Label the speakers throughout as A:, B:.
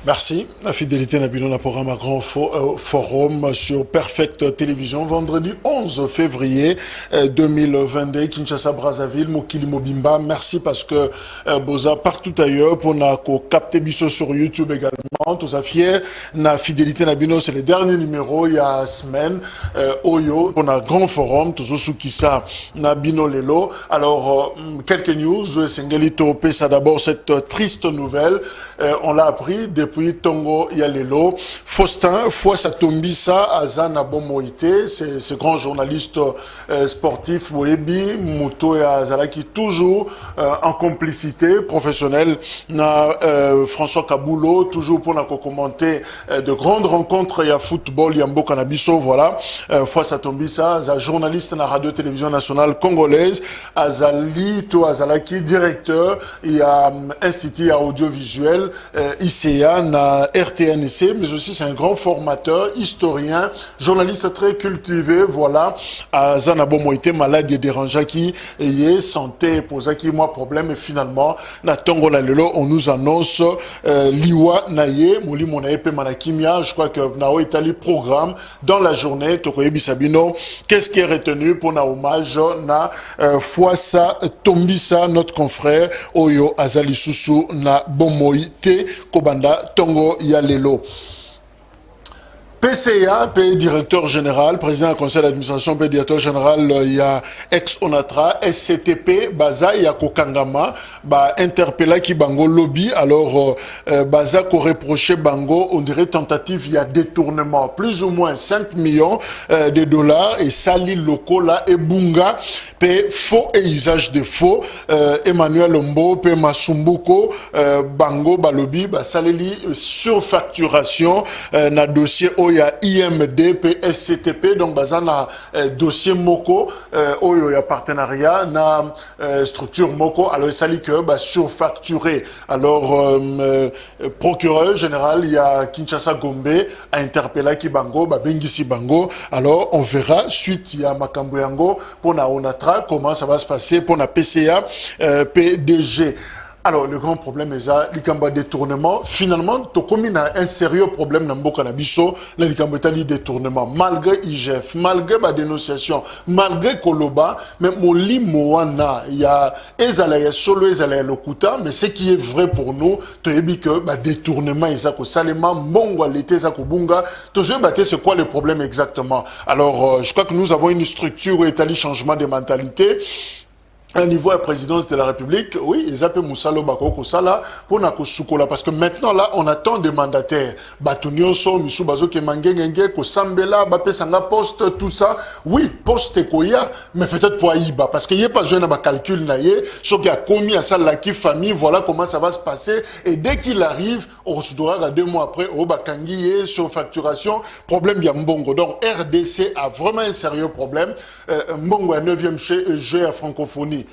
A: Merci. La fidélité n'a un programme à grand forum sur Perfect Télévision vendredi 11 février 2022 Kinshasa Brazzaville Mokili Mobimba. Merci parce que Boza partout ailleurs pour na ko capter biso sur YouTube également. Tous à fier na fidélité n'a c'est le dernier numéro il y a semaine Oyo pour na grand forum tous sous qui ça na bino lelo. Alors quelques news Sengelito pesa d'abord cette triste nouvelle on l'a appris depuis Tongo Yalelo, Faustin Fouassatombisa Azana Bomoïté, ce grand journaliste sportif Boebi, Mouto et Azalaki, toujours en complicité professionnelle. François Kaboulo, toujours pour commenter de grandes rencontres, il y a football, il y a Mbo Kanabiso, voilà. Fouassatombisa, journaliste de la radio-télévision nationale congolaise, Azali, To Azalaki, directeur, il y a Institut audiovisuel, ICA, na RTNC, mais aussi c'est un grand formateur, historien, journaliste très cultivé, voilà, à Zanabo Moïté, malade et dérangeant qui est santé, posa qui moi problème, et finalement, na Tongo la Lelo, on nous annonce Liwa Naye, Mouli Monaepe Manakimia, je crois que Nao Italie programme dans la journée, Tokoye Bisabino, qu'est-ce qui est retenu pour na hommage, na Fouassa Tombisa, notre confrère, Oyo Azali Susu, na Bomoïté, Kobanda, Tongo Yalelo. PCA, directeur général, président du conseil d'administration, directeur général, il y a ex-Onatra, SCTP, Baza, il y a Kokangama, interpellé qui Bango lobby, alors Baza ko reproché Bango, on dirait tentative, il y a détournement, plus ou moins 5 millions de dollars, et Sali Loko là, et Bunga, faux et usage de faux, Emmanuel Lombo, Masumbuko, Bango, Balobi, Saleli, surfacturation, na dossier il y a IMD, SCTP, donc bazana dossier Moko, il y a partenariat, na structure Moko, alors il s'agit que surfacturé. Alors, procureur général, il y a Kinshasa Gombe, a interpellé Kibango, Bengisi Bango. Alors, on verra, suite, il y a Makambo Yango, pour na Onatra, comment ça va se passer, pour na PCA, PDG. Alors, le grand problème est ça, l'Ikamba détournement. Finalement, Tokomi a un sérieux problème dans Mboka Nabiso, l'Ikamba détournement. Malgré IGF, malgré la dénonciation, malgré Koloba, mais Moli Moana, il y a Ezalaye Solo, Ezalaye Lokuta, mais ce qui est vrai pour nous, Toyebi que détournement, Ezako Salema, Mbongo, l'été, Ezako Bunga, c'est quoi le problème exactement? Alors, je crois que nous avons une structure où est changement de mentalité. Un niveau à la présidence de la République, oui, ils appellent Moussalo Bakoko Sala pour Nakosukola. Parce que maintenant, là, on attend des mandataires. Batunioso, Misubazo Kemangenge, Kosambela, Bapé Sanga Poste, tout ça. Oui, Poste Koya, mais peut-être pour Aïba. Parce qu'il n'y a pas besoin de calcul, naïe. Ce qui a commis à ça, la qui famille, voilà comment ça va se passer. Et dès qu'il arrive, on se doit 2 mois après, au Bakangi, sur facturation, problème bien Mbongo. Donc, RDC a vraiment un sérieux problème. Mbongo est 9e jeu à francophonie.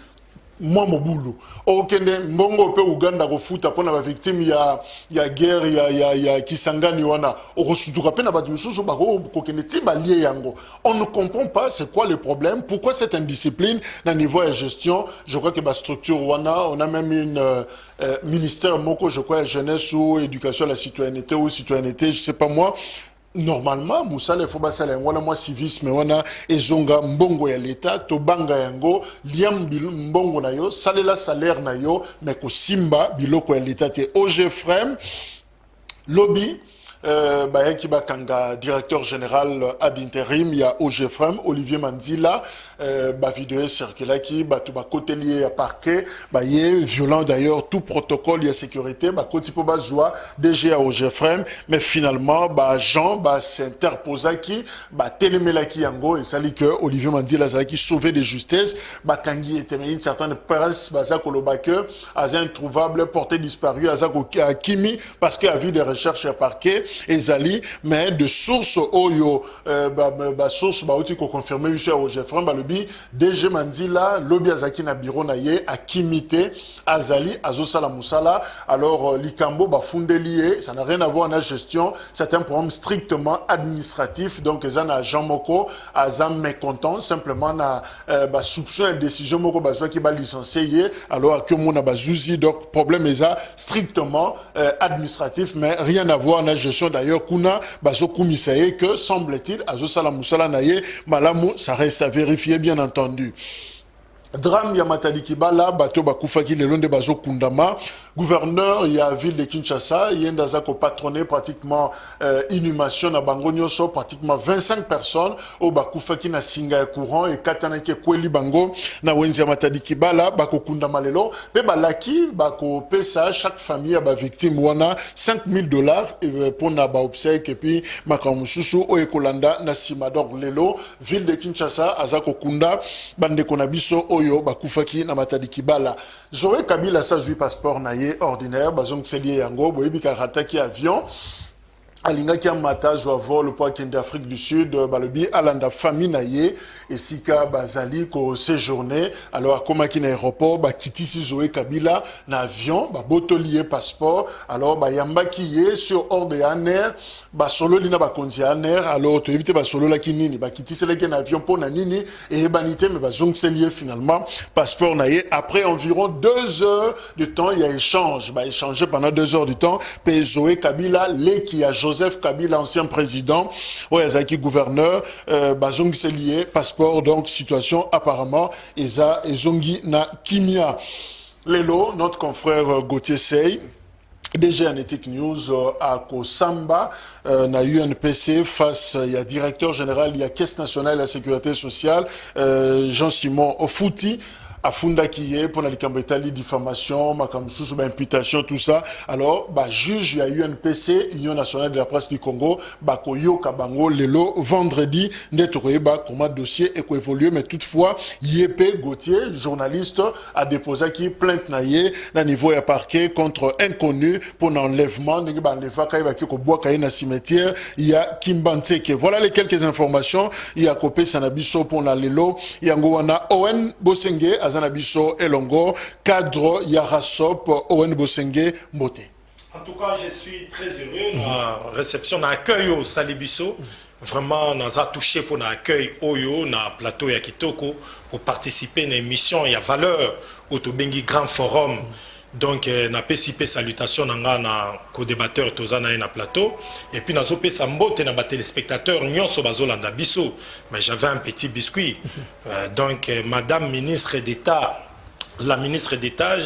A: Moi Mobulu okende mbongo pe Uganda kofuta pona ba victime ya guerre ya Kisangani wana okosutuka pe na ba misusu ba ko kende tiba lié yango. On ne comprend pas c'est quoi le problème, pourquoi cette indiscipline na niveau de gestion. Je crois que ba structure wana on a même une ministère moko je crois jeunesse ou éducation à la citoyenneté ou citoyenneté, je sais pas moi. Normalement, Moussale faut basala ngona moi civisme wana ezonga mbongo ya l'État to banga yango liam mbongo na yo salela salaire na yo mais ko simba biloko ya l'État te OGFREM lobby Bayaki Bakanga, directeur général ad intérim, il y a OGFREM, Olivier Manzila, vidéo circulée qui, tout côté lié à parquet, violent d'ailleurs, tout protocole, il y a sécurité, côté pour Bazoua, DG à OGFREM, mais finalement, Jean, s'interposa qui, téléméla qui yango, et ça dit que Olivier Manzila, ça qui sauvé de justesse, Kangi était une certaine presse, Kolobake, Aza introuvable, porté disparu, Aza Kimi, parce qu'il y a vu des recherches à parquet, ezali mais de source oyo source bauti ko confirmer monsieur Roger Franc balobi DG Mandila lobby azaki na bureau na ye akimité azali azosala musala alors likambo bafundelié ça n'a rien à voir na gestion c'est un problème strictement administratif donc ezana agent moko azam mécontent simplement na soupçon et décision moko bazwa ki ba licencier alors que mon bazuzi donc problème eza strictement administratif mais rien à voir na gestion d'ailleurs kuna bazo kumisaye que semble-t-il azosala musala na ye malamu ça reste à vérifier bien entendu. Drame ya Matadi Kibala, bato bakufaki le long de bazo kundama, gouverneur ya ville de Kinshasa, yendaza ko patronné pratiquement inhumation na bango nyoso, pratiquement 25 personnes au bakufaki na singa ya courant et katana ke kweli bango na wenzi ya Matadi Kibala bako kundama lelo, pe balaki bako pesa chaque famille ba victime wana $5,000 pour na ba obsèque et puis makamususu o ekolanda na sima donc lelo ville de Kinshasa azako kunda bande konabiso oyo bakufaki na Matadi Kibala. Zoé Kabila sa zui passeport na ye ordinaire bazong selie yango boyebi ka rataki avion alinga ki amata zo vol pour kende Afrique du Sud balobi alanda famille na ye esika bazali ko séjourner alors akoma ki na aéroport ba kitisi Zoé Kabila na avion ba botolier passeport alors ba yamba ki ye sur ordre aner ba solo lina ba konzi aner alors to éviter ba solo la ki nini ba kitisi la ki na avion pour na nini et banité mais ba zong selie finalement passeport na ye après environ 2 heures de temps il y a échange ba échanger pendant 2 heures de temps pe Zoé Kabila les qui a Joseph Kabila, ancien président, Oyazaki gouverneur, Bazong s'est lié, passeport, donc situation apparemment, Eza et Zongi na Kimia. Lelo, notre confrère Gauthier Sey, DG Anétique News à Kosamba, na UNPC face, il y a directeur général, il y a Caisse nationale de la sécurité sociale, Jean-Simon Ofouti, Afunda Kiye pour la Likambetali diffamation, makamsusu ba imputation tout ça. Alors ba juge il y a UNPC Union nationale de la presse du Congo ba koyo kabango lelo vendredi nettoyé ba comment dossier et ko évoluer mais toutefois Yepé Gauthier journaliste a déposé qui plainte naie na niveau ya parquet contre inconnu pour l'enlèvement de ba enleva kay ba ki ko bois kay na cimetière il y a Kimbantseke. Voilà les quelques informations il y a copé sanabiso pour la lelo yango wana Owen Bosenge Zanabiso Elongo, cadre Yarasop, Owen Bosenge, Mbote.
B: En tout cas, je suis très heureux de la réception, de l'accueil au Salibiso. Vraiment, nous avons touché pour l'accueil Oyo, na plateau Yakitoko, pour participer à une émission, il y a valeur, au Tobengi Grand Forum. Donc, na PCP salutation na co-débatteur Tozana na plateau. Et puis, na zopé sambote na ba téléspectateurs nyonso bazolanda biso. Mais j'avais un petit biscuit. Donc, Madame ministre d'État, la ministre d'État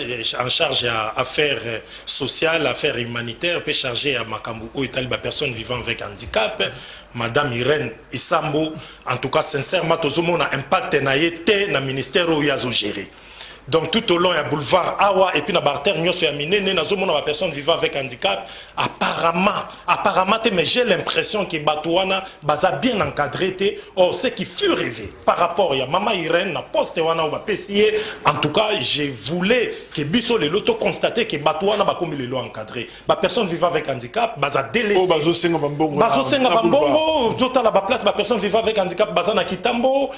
B: en charge à affaires sociales, affaires humanitaires, peut charger à Makambu ou Italiba personnes vivant avec handicap. Madame Irène Isambo, en tout cas, sincèrement, tout le monde a impact na yete na ministère où il y a géré. Donc tout au long, il y a boulevard Awa et puis na barter nyoso ya minene na zomo na personne vivant avec handicap apparemment mais j'ai l'impression que Batouana baza bien encadré oh ce qui fut rêvé par rapport à maman Irène na poste wana ou PCA en tout cas je voulais que biso le loto constater que Batouana ba comme le lot encadré ba personne vivant avec handicap baza délaissé
A: oh bazo senga
B: bambongo tota la ba place ba personne vivant avec handicap baza na kitambo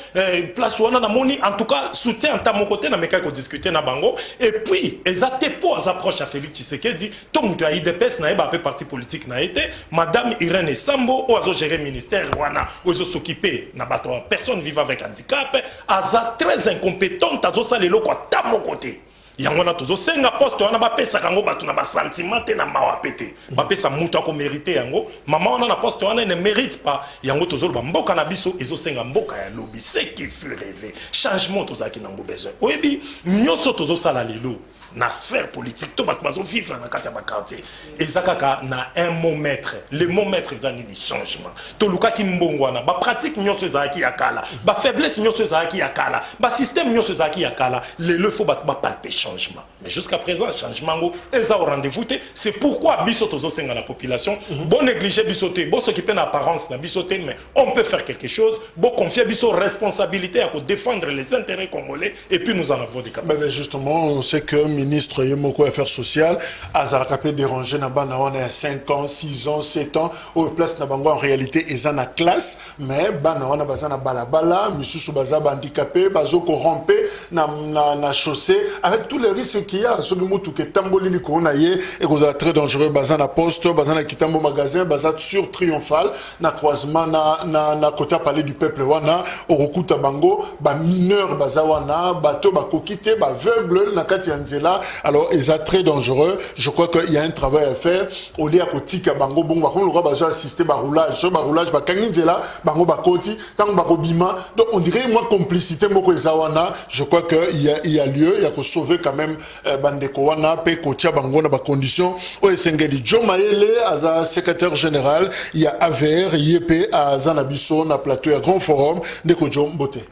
B: place wana na moni en tout cas soutien en ta mon côté na meka discuter na bango et puis ezate pour approche à Félix Tshisekedi tout mutu a IDPS na eba peu parti politique na été madame Irène Sambo ou azo gérer ministère wana ozo s'occuper na bato personne vivant avec handicap aza très incompétente azo salelo kwa ta mon côté yango na tozo senga poste wana ba pesa kango batu na ba sentiment te na mawa pété ba pesa mutu ko mériter yango maman wana na poste wana ne mérite pas yango tozo ba mboka na biso ezo senga mboka ya lobby c'est qui fut rêvé changement tozaki na besoin oyebi nyoso tozo sala lelo na sphère politique to bato bazo vivre na kati ya ba quartier ezakaka na un mot maître le mot maître ezani ni changement to luka ki mbongwana ba pratique nyoso ezaki yakala ba faiblesse nyoso ezaki yakala ba système nyoso ezaki yakala le faut bato ba palper changement mais jusqu'à présent changement ngo eza au rendez-vous c'est pourquoi biso tozo senga la population bon négliger biso te bon s'occuper na apparence na biso te mais on peut faire quelque chose bon confier biso responsabilité à défendre les intérêts congolais et puis nous en avons des capacités.
A: Mais justement on sait que ministre Yemoko Affaires sociales, Azalakapé dérangé na bana on a 5 ans, 6 ans, 7 ans, au place na bango en réalité ils en a classe, mais bana on a bazana balabala, misusu bazaba handicapé, bazo corrompé na chaussée avec tous les risques qu'il y a, celui mutu ke tamboli li ko na ye et que très dangereux, bazana poste, bazana kitambo magasin, bazat sur triomphal na croisement na côté palais du peuple wana okuta bango ba mineur bazawana bato ba kokite ba aveugle na kati nzela. Alors ils sont très dangereux. Je crois qu'il y a un travail à faire au lieu à kotika bango bon ba ko ba assister ba roulage ba kangi nzela bango ba koti tant ba bima. Donc on dirait moi complicité moko ezawana. Je crois que il y a lieu il y a que sauver quand même bandeko wana pe kotia bango na ba conditions o esengeli Jomaele aza secrétaire général il y a Aver Yep à Zanabiso na plateau ya Grand Forum ndeko Jo Mbote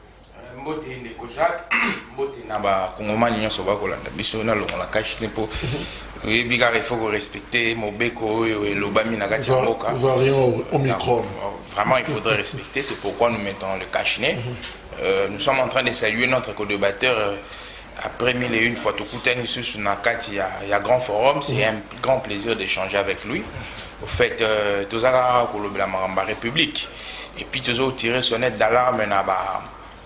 C: Mbote ndeko Jacques Mbote na ba kongomani nyonso ba kolanda biso na longola cash tempo il faut respecter Mobeko et l'Obami na kati mboka
A: variant Omicron.
C: Vraiment il faudrait respecter, c'est pourquoi nous mettons le cache-nez. Nous sommes en train de saluer notre co-débatteur après 1001 fois tout coûter sur Nakati il y a Grand Forum, c'est un grand plaisir d'échanger avec lui. Au fait tous la République et puis toujours tirer sonnette d'alarme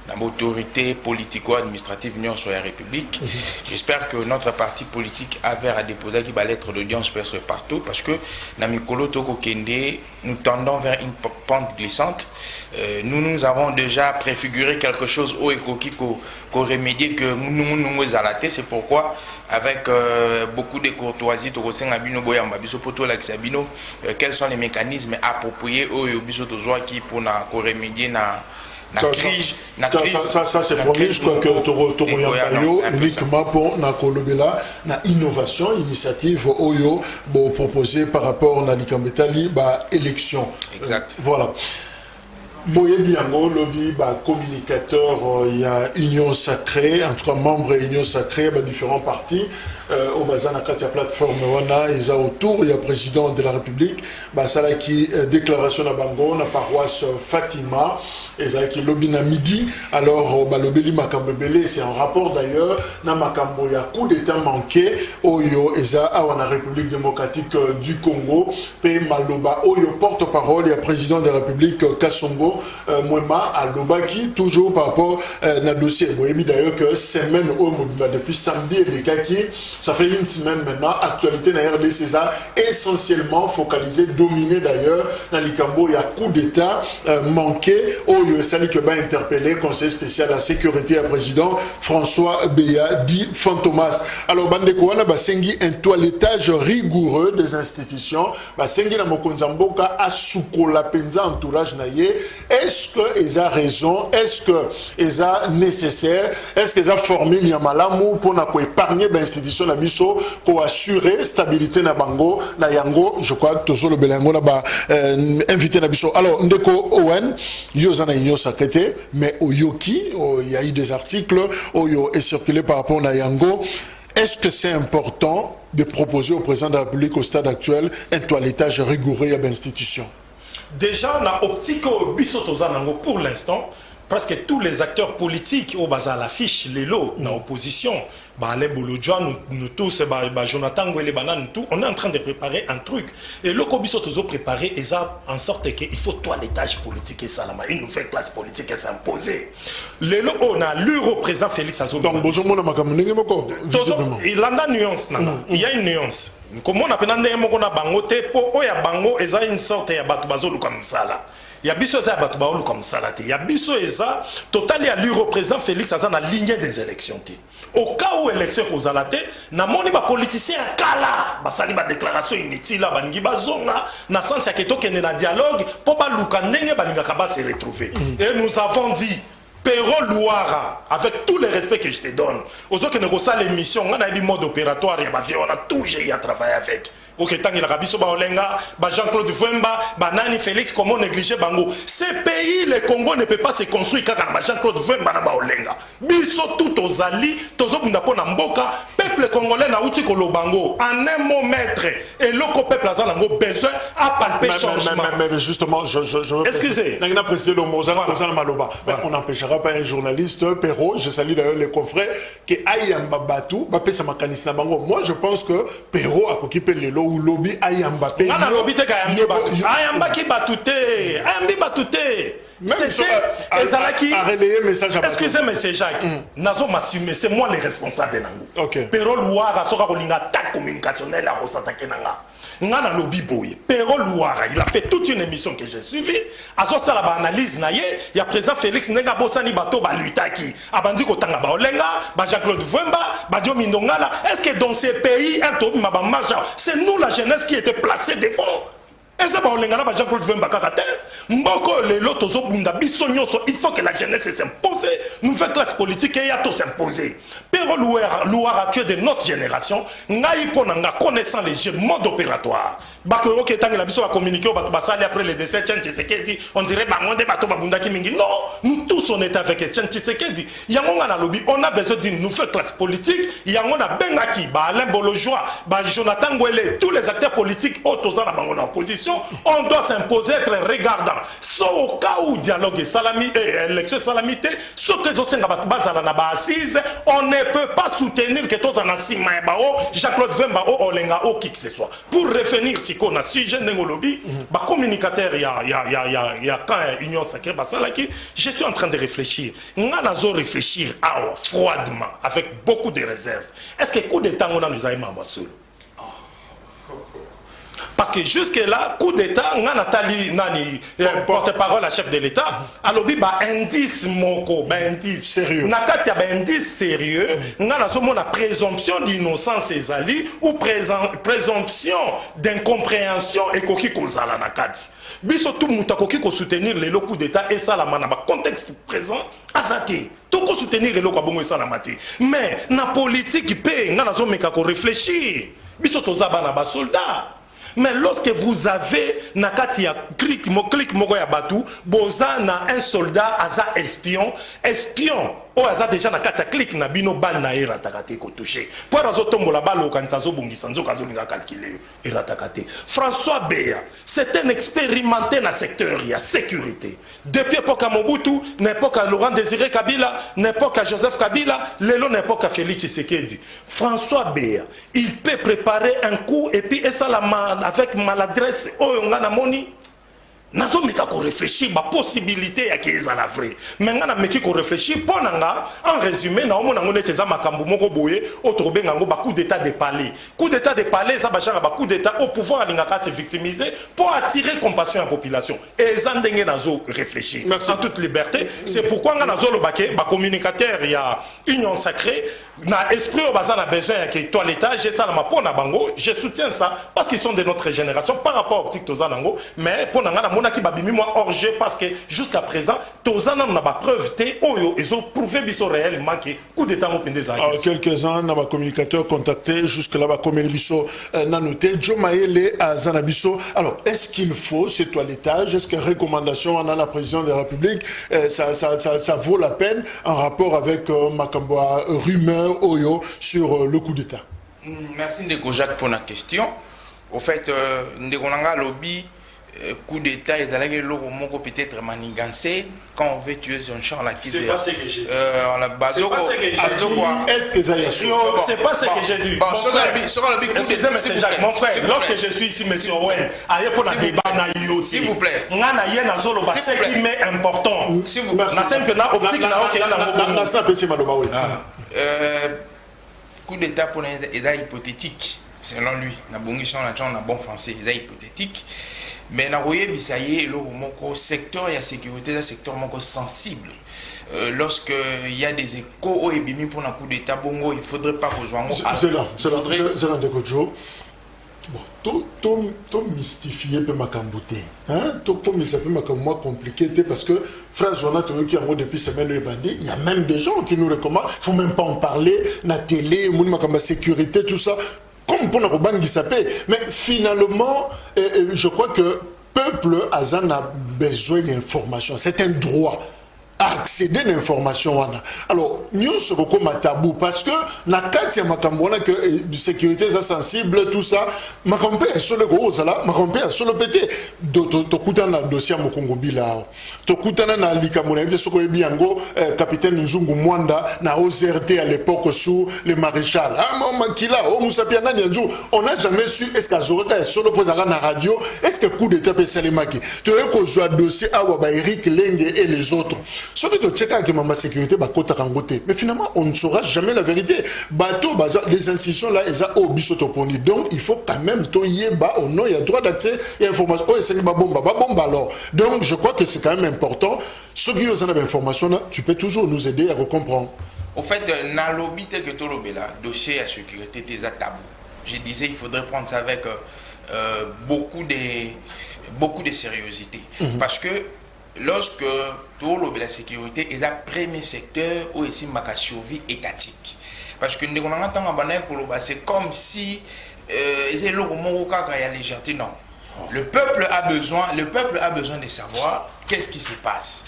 C: dans l'autorité politico-administrative union sur la République. J'espère que notre parti politique a déposé qui va lettre d'audience presque partout parce que Namikolo Toko Kende, nous tendons vers une pente glissante. Nous avons déjà préfiguré quelque chose au Ekoki qu'on remédier que nous alaté. C'est pourquoi avec beaucoup de courtoisie, quels sont les mécanismes appropriés au Bisotozoa qui pour remédier
A: ça c'est promis. Je crois que Toro Yambayo uniquement pour na kolobela na innovation initiative oyo bon proposé par rapport na likambetali ba élection.
C: Exact.
A: Voilà. Boye Biango, lobby, communicateur, il y a Union Sacrée, en tout cas membre Union Sacrée, différents partis. Au Bazana Katia plateforme Wana, ils ont autour, il y a président de la République, ça qui déclaration à Bango, la paroisse Fatima, et ça qui lobby na midi. Alors, lobby Makambebele, c'est un rapport d'ailleurs, na Makambo, il y a coup d'état manqué, Oyo, et ça, à la République démocratique du Congo, P. Maloba, Oyo, porte-parole, il y a président de la République Kassongo, Mwema, à Lobaki, toujours par rapport à notre dossier. Vous voyez d'ailleurs que semaine, depuis samedi, et les Kaki, ça fait une semaine maintenant, actualité dans RD César, essentiellement focalisée, dominée d'ailleurs, dans l'Ikambo, il y a coup d'état manqué, au USALI que va interpeller, conseiller spécial à la sécurité à président François Béa dit Fantomas. Alors, Bandekouana, Basengi, un toilettage rigoureux des institutions, Basengi na Mokonzamboka, Asuko la Penza, entourage naïe, est-ce qu'ils ont raison, est-ce qu'ils ont nécessaire, est-ce qu'ils ont formé Niamalamu pour épargner l'institution pour assurer stabilité na bango na yango. Je crois que tout le belango na ba invité na biso. Alors ndeko Owen yoza na union sacrée, mais au Yoki il y a eu des articles oyo est circulé par rapport na yango. Est-ce que c'est important de proposer au président de la République au stade actuel un toilettage rigoureux à l'institution?
B: Déjà na optique biso tozanango pour l'instant presque tous les acteurs politiques au bas à l'affiche les lots dans l'opposition, les Bolodjoa, nous tous, Jonathan Gwele Banan, tout, on est en train de préparer un truc. Et le Kobiso Tozo préparé, et ça, en sorte qu'il faut toilettage politique et ça, une nouvelle classe politique s'imposer. Les lots, on a le représentant Félix Azou.
A: Donc, bonjour,
B: il a une nuance, il y a une nuance. Comme on appelle un bangote, pour Oya Bango, il y a une sorte de batubazo comme ça là. Il y a biso za batubaolo comme ça là. Il y a biso eza total ya lui représente Félix Azan na ligne des élections. Au cas où élection aux alaté, na moni ba politicien kala, ba sali ba déclaration inutile ba ngi bazonga na sens ya keto kende na dialogue pour ba luka ndenge ba linga kaba se retrouver. Et nous avons dit Perro Louara, avec tout le respect que je te donne, aux autres qui ne reçoivent l'émission, on a eu mode opératoire, on a toujours eu à travailler avec. ok tangi la kabiso ba olenga ba Jean-Claude Vemba ba nani Félix comment négliger bango ces pays le Congo ne peut pas se construire kaka ba Jean-Claude Vemba na ba olenga biso tout ozali tozobunda pona mboka peuple congolais na uti ko lobango en un mot maître et loko peuple azala ngo besoin à palper changement
A: mais justement
B: excusez
A: n'a précisé le mot maloba on n'empêchera pas un journaliste Perrault je salue d'ailleurs les confrères que ayamba batu ba pesa makanisi na bango moi je pense que Perrault a occupé le lo ou lobby ayamba pe
B: ngana lobby te kayambi batu ayamba ki batute ayambi batute c'était ezalaki
A: a relayé message à
B: excusez monsieur Jacques nazo m'assumer c'est moi le responsable nango
A: OK
B: Perrault Louara soka kolinga ta communicationnelle à rosatake nanga ngana lobby boy Perrault Louara il a fait toute une émission que j'ai suivi azo sala ba analyse na ye ya président Félix Ndenga bosani bato ba lutaki abandi ko tanga ba olenga ba Jean-Claude Vemba ba Dio Mindongala est-ce que dans ces pays un tobi ma ba marche c'est nous la jeunesse qui était placée devant et ça ba olenga na ba Jean-Claude Vemba kakate mboko lelo tozo bunda biso nyonso il faut que la jeunesse s'impose nouvelle classe politique et ya to s'imposer Perrault Louara tu es de notre génération ngai pona nga connaissant les jeux mode opératoire bako ok tangi la biso va communiquer au bato basali après le décès Tchan Tshisekedi on dirait bangonde bato babunda ki mingi non nous tous on est avec Tchan Tshisekedi yango nga na lobby on a besoin d'une nouvelle classe politique yango na bengaki ba Alain Bolojoa ba Jonathan Ngwele tous les acteurs politiques autour na bango na opposition on doit s'imposer être regardant so au cas où dialogue et salami et élection salamité ce que zo senga bato bazala na ba assise on ne peut pas soutenir que tous en asima ba o Jean-Claude Vemba o olenga o qui que ce soit pour revenir si qu'on a sujet d'un lobby ba communicateur il y a quand union sacrée ba salaki je suis en train de réfléchir ngana zo réfléchir froidement avec beaucoup de réserves est-ce que coup d'état on a nous aima ba solo parce que jusque-là, coup d'État, on a Nathalie Nani, porte-parole à chef de l'État, alors il y a indice moko, indice sérieux. Nakati y a indice sérieux, on a la présomption d'innocence ezali ou présomption d'incompréhension et koki kozala nakati. Biso tout muta koki ko soutenir les coups d'État et ça la mana contexte présent azati. Tout ko soutenir les locaux bongo et ça la mati. Mais na politique pe ngana zo meka ko réfléchir. Biso tozaba na ba soldat. Mais lorsque vous avez nakati ya clic moko ya batu boza na un soldat aza espion o aza déjà nakati ya clic na bino bal na era takate ko toucher pour azo tombola balo kanisa zo bongisa nzoka zo linga calculer era takate François Beya c'est un expérimenté na secteur ya sécurité depuis époque à Mobutu n'époque à Laurent Désiré Kabila n'époque à Joseph Kabila lelo n'époque à Félix Tshisekedi François Beya il peut préparer un coup et puis et ça la avec maladresse oyo nga na moni nazo meka ko réfléchir ba possibilité ya keza la vrai mais nga na meki ko réfléchir ponanga en résumé na omona ngone teza makambu moko boye otobenga ngo ba coup d'état de palais ça ba genre ba coup d'état au pouvoir alingaka se victimiser pour attirer compassion à la population et zandenge nazo réfléchir en toute liberté c'est pourquoi nga nazo lobake ba communicateur ya union sacrée na esprit au bazar na besoin ya que toilettage et ça la mapona bango je soutiens ça parce qu'ils sont de notre génération par rapport au petit tozanango mais ponanga na mona ki babimi moi hors jeu parce que jusqu'à présent tozana na ba preuve té oyo ils ont prouvé biso réellement que coup d'état mopende za
A: quelques-uns na ba communicateur contacté jusque là ba comme biso na noté Joe Maele à Zanabiso alors est-ce qu'il faut ce toilettage est-ce que recommandation en la présidente de la République ça vaut la peine en rapport avec Makamboa rumeur Oyo sur le coup d'état.
C: Merci Ndeko Jacques pour la question. Au fait, Ndeko Nanga lobby coup d'état et d'aller le moko peut-être manigancé quand on veut tuer son champ là qui
B: c'est pas ce que j'ai dit.
C: On la base
B: c'est pas ce que j'ai dit.
A: Est-ce que ça y est
B: c'est pas ce que j'ai dit. Mon frère, lorsque je suis ici monsieur Owen, ailleurs pour la débat na yo
C: s'il vous plaît.
B: Ngana yena zolo ba ce qui est important.
C: S'il vous plaît.
B: Na simple na optique na OK na
A: ngobongo.
C: Coup d'état pour l'état hypothétique selon lui na bongisson na John na bon français état hypothétique mais na roye bisaye le moko secteur et la sécurité d'un secteur moko sensible lorsque il y a des échos au ebimi pour un coup d'état bongo il faudrait pas rejoindre
A: c'est là de Kojo bon to mystifier peu makamboute hein to mystifier peu makambo compliqué parce que frère Jonathan qui en depuis semaine le bandit il y a même des gens qui nous recommandent faut même pas en parler na télé mon makambo sécurité tout ça. comme pour Narobangi Sapé. Mais finalement, je crois que peuple Azan a besoin d'informations. C'est un droit. Accéder à l'information. Alors, nous sommes comme un tabou parce que na kati makambona que sécurité est sensible, tout ça, makampe est sur le gros, là, makampe est sur le pété. Tokuta na dossier mo Congo bila. Tokuta na likamona de soko biango capitaine Nzungu Mwanda na OZRT à l'époque sous le maréchal. Ah maman kila, oh Moussapia nani nzu, on n'a jamais su est-ce qu'Azoreka est sur le posara na radio, est-ce que coup d'état peut salemaki. Tu veux qu'on soit dossier à Eric Lenge et les autres. Ce qui est checké avec ma sécurité, mais finalement, on ne saura jamais la vérité. Les institutions là, elles ont obligé. Donc, il faut quand même il y a droit d'accès à l'information. Oh, c'est bomba alors. Donc, je crois que c'est quand même important. Ceux qui ont l'information, tu peux toujours nous aider à comprendre.
C: Au fait, dans l'objet que tu as dossier à sécurité, c'est tabou. Je disais, il faudrait prendre ça avec beaucoup de sérieuxité. Parce que lorsque tout la sécurité est le premier secteur où il y a une survie étatique. Parce que c'est comme si il y a légèreté. Non. Le peuple a besoin de savoir qu'est-ce qui se passe.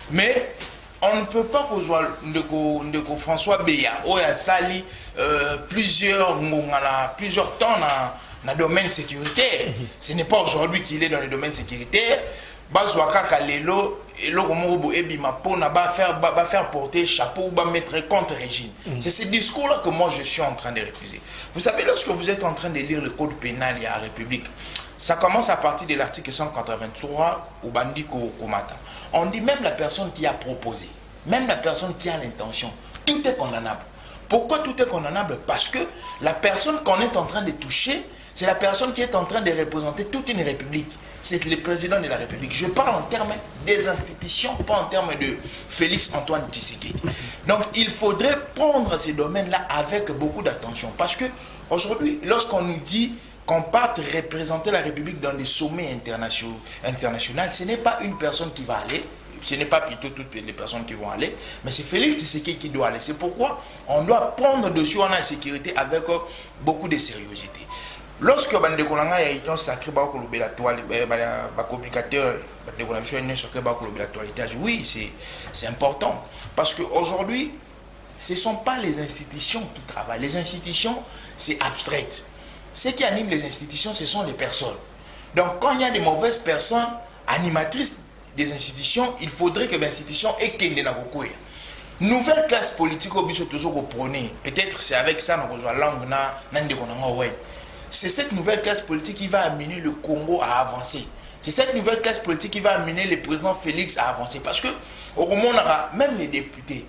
C: Mais on ne peut pas que François Béya, où il a sali plusieurs temps dans le domaine sécuritaire. Ce n'est pas aujourd'hui qu'il est dans le domaine sécuritaire. Faire porter chapeau ou mettre contre régime. C'est ce discours-là que moi je suis en train de refuser. Vous savez, lorsque vous êtes en train de lire le code pénal il y a la République, ça commence à partir de l'article 183 au Bandi Komata. On dit même la personne qui a proposé, même la personne qui a l'intention, tout est condamnable. Pourquoi tout est condamnable? Parce que la personne qu'on est en train de toucher, c'est la personne qui est en train de représenter toute une république. C'est le président de la République. Je parle en termes des institutions, pas en termes de Félix Antoine Tshisekedi. Donc, il faudrait prendre ces domaines-là avec beaucoup d'attention. Parce que aujourd'hui, lorsqu'on nous dit qu'on parte représenter la République dans des sommets internationaux, ce n'est pas une personne qui va aller. Ce n'est pas plutôt toutes les personnes qui vont aller, mais c'est Félix Tshisekedi qui doit aller. C'est pourquoi on doit prendre dessus en sécurité avec beaucoup de sérieuxité. Lorsque bande kolanga ya iton sacré ba ko lobela toile ba communicateur de connexion ne sacré ba ko lobela toiletage, oui, c'est important parce que aujourd'hui ce sont pas les institutions qui travaillent. Les institutions, c'est abstrait. Ce qui anime les institutions, ce sont les personnes. Donc quand il y a des mauvaises personnes animatrices des institutions, il faudrait que l'institution ait qu'elle na kokoya. Nouvelle classe politique au biso toujours ko prôner. Peut-être c'est avec ça qu'on joue langue na ndekonanga ouais. C'est cette nouvelle classe politique qui va amener le Congo à avancer. C'est cette nouvelle classe politique qui va amener le président Félix à avancer. Parce que, au moment où même les députés,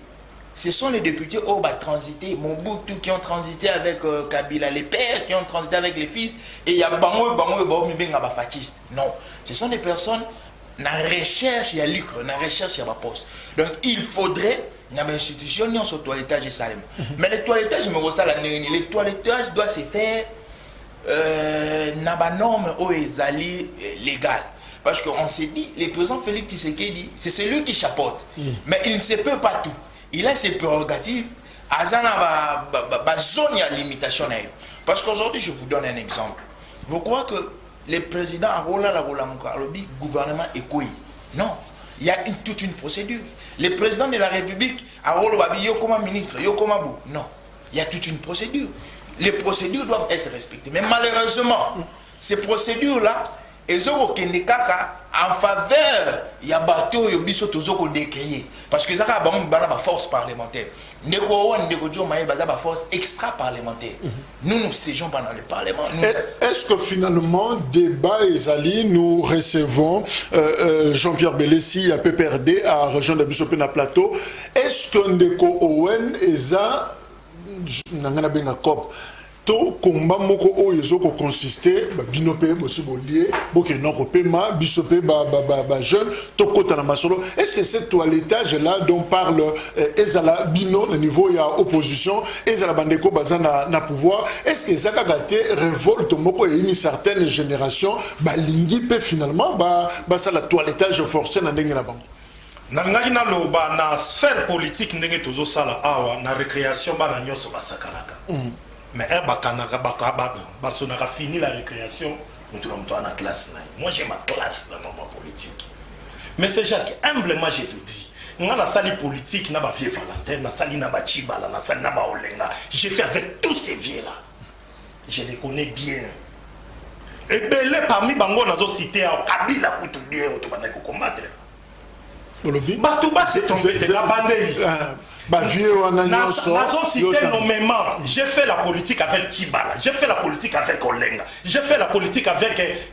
C: ce sont les députés qui ont transité, Mobutu qui ont transité avec Kabila, les pères qui ont transité avec les fils, et il y a Bango, fasciste. Non, ce sont des personnes, dans la recherche, il y a lucre, dans la recherche, il y a ma poste. Donc, il faudrait, dans l'institution, il y a un toilettage et salem. Mais le toilettage, le toilettage doit se faire na ba norme ou ezali légal parce qu'on s'est dit le président Félix Tshisekedi c'est celui qui chapeaute mais il ne se peut pas tout, il a ses prérogatives azana ba zone ya limitation parce qu'aujourd'hui je vous donne un exemple. Vous croyez que le président a rola la gouvernement est quoi? Non, il y a toute une procédure. Le président de la République a rola yo comme ministre yo comme abou, non, il y a toute une procédure. Les procédures doivent être respectées. Mais malheureusement, ces procédures-là, elles ont en faveur, il y a bateau, il y a décrié. Parce que ça a une force parlementaire. Nous avons une force extra-parlementaire. Nous siégeons pas dans le Parlement.
A: Est-ce que finalement, débat Ezali, nous recevons Jean-Pierre Bélessi à PPRD, à rejoindre le plateau. Est-ce que Ndeko Owen Eza nangana benga cop to combat moko oyo ezoko consister ba binope bosibolier boke noko pema bisope ba jeune to kota na masolo. Est-ce que ce toilettage là dont parle ezala bino le niveau ya opposition ezala bandeko bazana na pouvoir, est-ce que ça gâté révolte moko et une certaine génération ba lingi pe finalement ba ça la toilettage forcé na ndenge na bango?
B: Nangaki na loba na sphère politique ndenge tozo sala awa na récréation bana nyoso basakanaka. Mais on a fini la récréation, nous sommes dans la classe. Moi j'ai ma classe dans mon politique. Mais c'est Jacques, humblement je vous dis, dans la salle politique, dans la vie Valentin, dans la salle de Chibala, dans la salle de Olenga, j'ai fait avec tous ces vieux-là. Je les connais bien. Et belé parmi bango nazo cité à Kabila pour tout bien on va combattre. Batouba c'est tombé de la bandérie. Nazo cité nommément. J'ai fait la politique avec Chibala, j'ai fait la politique avec Olenga, j'ai fait la politique avec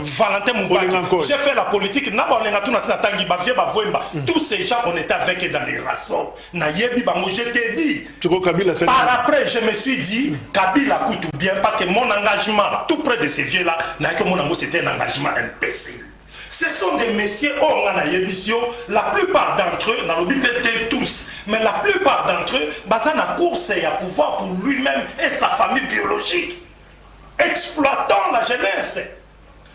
B: Valentin Moubaki. J'ai fait la politique na Olenga tout na tangi bavie bavoemba. Tous ces gens on était avec dans les rassemblements. Na yebi bango je t'ai dit. Par après je me suis dit Kabila coûte bien parce que mon engagement tout près de ces vieux là n'a que mon amour c'était un engagement imbécile. Ce sont des messieurs, la plupart d'entre eux, dans le peut-être tous, mais la plupart d'entre eux, basant la course et à pouvoir pour lui-même et sa famille biologique. Exploitons la jeunesse.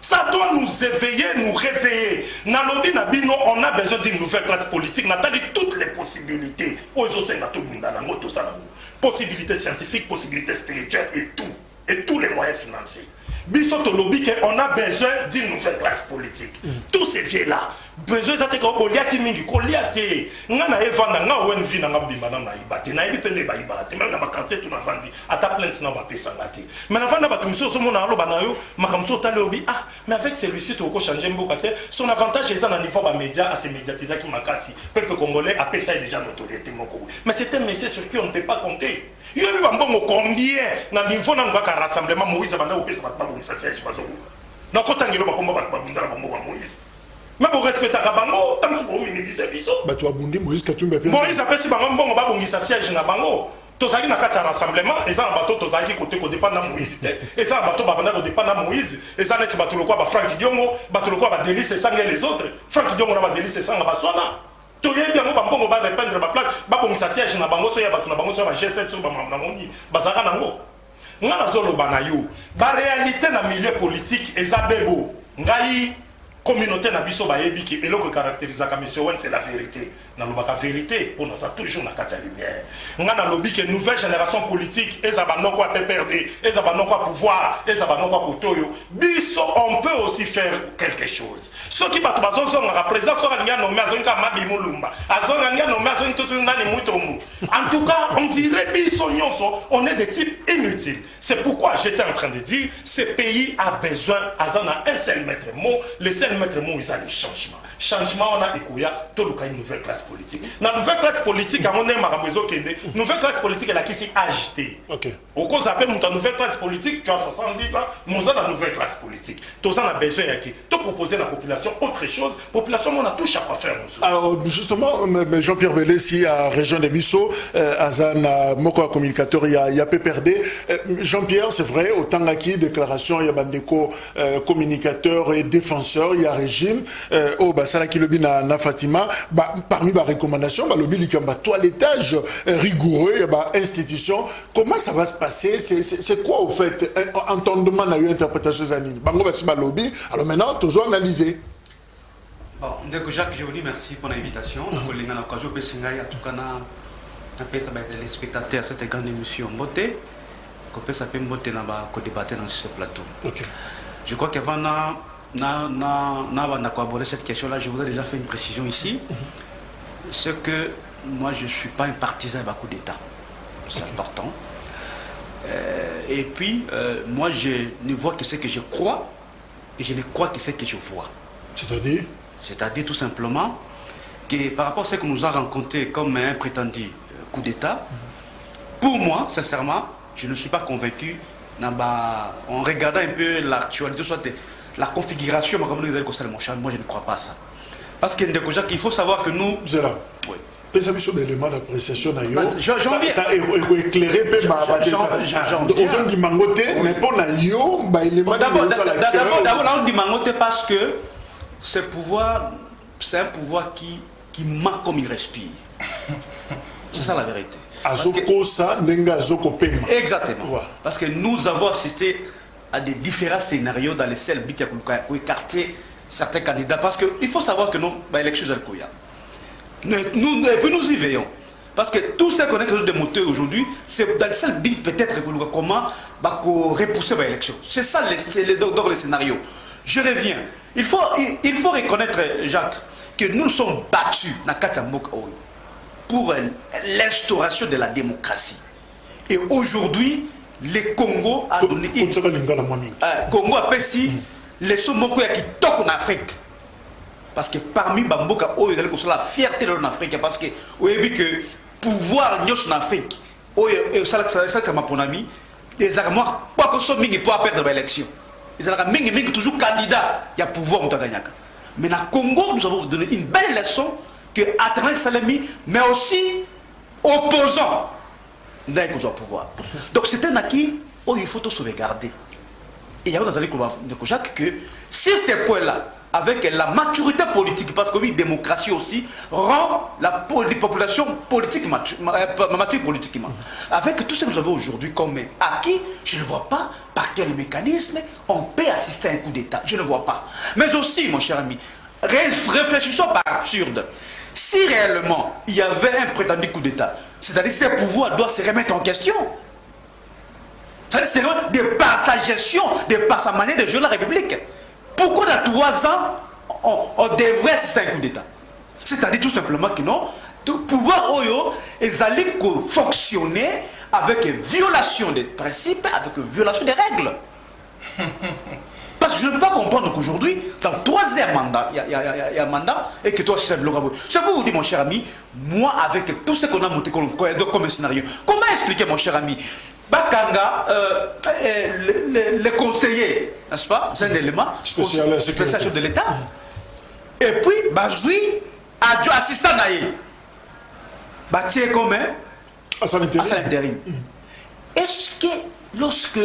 B: Ça doit nous éveiller, nous réveiller. Dans le Nabino, on a besoin d'une nouvelle classe politique. On a toutes les possibilités. Possibilités scientifiques, possibilités spirituelles et tout. Et tous les moyens financiers. Bisoto lobby on a besoin d'une nouvelle classe politique. Tous ces vieux-là, besoin d'être Goliath mingi, Goliath. Ngana evanda nga wen vi na ngabimba na ibate. Na ibipende ba ibate. Même na bakanté tout na vandi. Ata plainte na ba pesa ngati. Mais na vanda ba commission so mona alo banayo, makamso ta lobby. Ah, mais avec celui-ci tu ko changer mbokate. Son avantage est ça na niveau ba média à ces médiatiser qui makasi. Peuple congolais a pesa déjà notoriété moko. Mais c'est un message sur qui on ne peut pas compter. Il y a eu combien dans niveau de rassemblement Moïse a Moïse. Mais pour respecter Bango, tant que vous minimisez Moïse a fait Bango Babongisa siège na Bango. Tozaki na kati rassemblement, et ça en bateau Tozaki côté ko dépend de Moïse. Et ça en bateau Babanda ko dépend de Moïse. Et ça net bateau le quoi ba Franck Diongo, bateau le quoi ba Délice et sang les autres. Franck Diongo na ba Délice et sang ba Sona. Toyé bien bango ba répandre ba place ba bongisa siège na bango so ya batu na bango so ba G7 so ba moni bazaka nango ngana zolo banayo ba réalité na milieu politique ezabebo ngai communauté na biso ba yebi ki eloko caractérise ka monsieur Wen c'est la vérité na lobaka vérité pour ça toujours na kati ya lumière ngana lobi que nouvelle génération politique ezaba noko a perdre ezaba noko a pouvoir ezaba noko a kotoyo biso on peut aussi faire quelque chose ce qui batu bazonzo na président so ngana nommé azonga mabi mulumba azonga ngana nommé azonga tout ngani mutombu en tout cas on dirait biso nyonso on est des types inutiles c'est pourquoi j'étais en train de dire ce pays a besoin azana un seul maître mot le seul maître mot ils ont les changements changement on a écouya tout le une nouvelle classe politique. La nouvelle classe politique on est marabozo kende nouvelle classe politique elle a qui s'est agitée. OK. Au cause appelle mon nouvelle classe politique tu as 70 ans nous avons la nouvelle classe politique. Tous on a besoin de proposer à la population autre chose population on a tout à quoi faire.
A: Alors justement Jean-Pierre Belé si à région de Bisso Azan moko communicateur il y a PPRD Jean-Pierre c'est vrai autant qui déclaration il y a bandeko communicateur et défenseur il y a régime au Basala qui lobby na Fatima parmi les recommandations lobby likamba toilettage rigoureux institution comment ça va se passer c'est quoi au fait entendement na eu interprétation zanine bango basi lobby alors maintenant toujours analyser.
D: Bon, Ndeko Jacques, je vous dis merci pour l'invitation. En tout cas, les spectateurs cette grande émission beauté qu'on ça peut beauté débattre dans ce plateau. Okay. Je crois qu'avant d'aborder cette question-là, je voudrais déjà faire une précision ici. C'est que moi, je ne suis pas un partisan d'un coup d'État. C'est important. Et puis, moi, je ne vois que ce que je crois et je ne crois que ce que je vois.
A: C'est-à-dire ?
D: C'est-à-dire tout simplement que par rapport à ce que nous a rencontré comme un prétendu coup d'État, pour moi, sincèrement, je ne suis pas convaincu en regardant un peu l'actualité, soit la configuration, moi je ne crois pas à ça. Parce qu'il faut savoir que nous...
A: C'est là. Oui. Ça élément d'appréciation ça éclairer
D: d'abord on dit mangote parce que ce pouvoir c'est un pouvoir qui marque comme il respire. C'est ça la vérité. Exactement. Parce que nous avons assisté à des différents scénarios dans lesquels il faut écarter certains candidats parce qu'il faut savoir que nos élections et puis nous y veillons. Parce que tout ce qu'on est de monter aujourd'hui, c'est dans le seul but peut-être que nous comment repousser l'élection. C'est ça le scénario. Je reviens. Il faut reconnaître, Jacques, que nous nous sommes battus dans Katamboka pour l'instauration de la démocratie. Et aujourd'hui, le Congo a donné une... Congo a fait les sommes qui toquent en Afrique. Parce que parmi Bamboka, il y a la fierté en Afrique. Parce que vous avez vu que pouvoir en Afrique, ça c'est mon ami, les armoires, pas que ce soit pour perdre l'élection. Les armoires, toujours candidat, il y a pouvoir en Taganyaka. Mais dans le Congo, nous avons donné une belle leçon que Adrien Salami, mais aussi opposant, n'a pas pouvoir. Donc c'est un acquis où il faut tout sauvegarder. Et il y a dans les Jacques que sur ces points-là, avec la maturité politique, parce que oui, démocratie aussi rend la population politique mature politiquement. Avec tout ce que nous avons aujourd'hui comme acquis, je ne vois pas par quel mécanisme on peut assister à un coup d'État. Je ne vois pas. Mais aussi, mon cher ami, réfléchissons par absurde. Si réellement il y avait un prétendu coup d'État, c'est-à-dire que ses pouvoirs doivent se remettre en question. C'est-à-dire de par sa gestion, de par sa manière de gérer la République. Pourquoi dans 3 ans, on devrait assister à un coup d'État? C'est-à-dire tout simplement que non, le pouvoir Oyo est allé fonctionner avec une violation des principes, avec une violation des règles. Parce que je ne peux pas comprendre qu'aujourd'hui, dans le 3e mandat, il y a un mandat, et que toi, c'est le rabot. C'est pour vous dire, mon cher ami, moi, avec tout ce qu'on a monté comme un scénario, comment expliquer, mon cher ami, Bakanga, les conseillers, n'est-ce pas? C'est un élément spécial de l'État. Et puis, Bazoui, assistant naïe. Bâti comme à son intérim. Est-ce que lorsque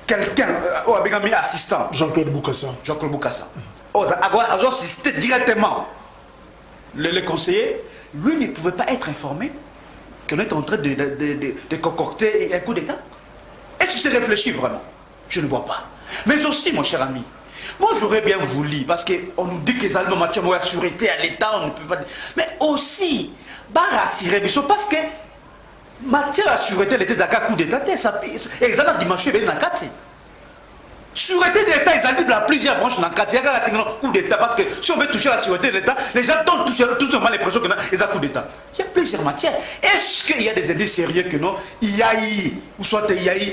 D: quelqu'un, a assistant,
A: Jean-Claude Boukassa,
D: a assisté directement le conseiller, lui ne pouvait pas être informé qu'on est en train de concocter un coup d'État? Est-ce que c'est réfléchi vraiment? Je ne vois pas. Mais aussi, mon cher ami, moi j'aurais bien voulu, parce qu'on nous dit que les Allemands matière de sûreté à l'État, on ne peut pas... Mais aussi, rassurer, parce que matière de sûreté à l'État, coup d'État, et dans la dimension, il y a une sûreté de l'État, ils arrivent à plusieurs branches dans le quartier. Il y a un coup d'État parce que si on veut toucher la sûreté de l'État, les gens donnent tout simplement l'impression qu'il y a un coup d'État. Il y a plusieurs matières. Est-ce qu'il y a des indices sérieux que non? Il y a eu, ou soit il y a eu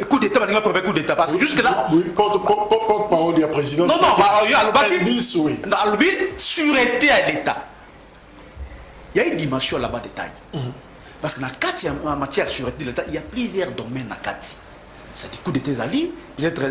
D: coup d'État, mais pas coup d'État. Parce que jusque-là.
A: Oui, porte-parole du président.
D: Non, il y a le sûreté à l'État. Il y a une dimension là-bas de taille. Parce que dans le quartier, en matière de sûreté de l'État, il y a plusieurs domaines dans le quartier. C'est des coups de tes avis, peut-être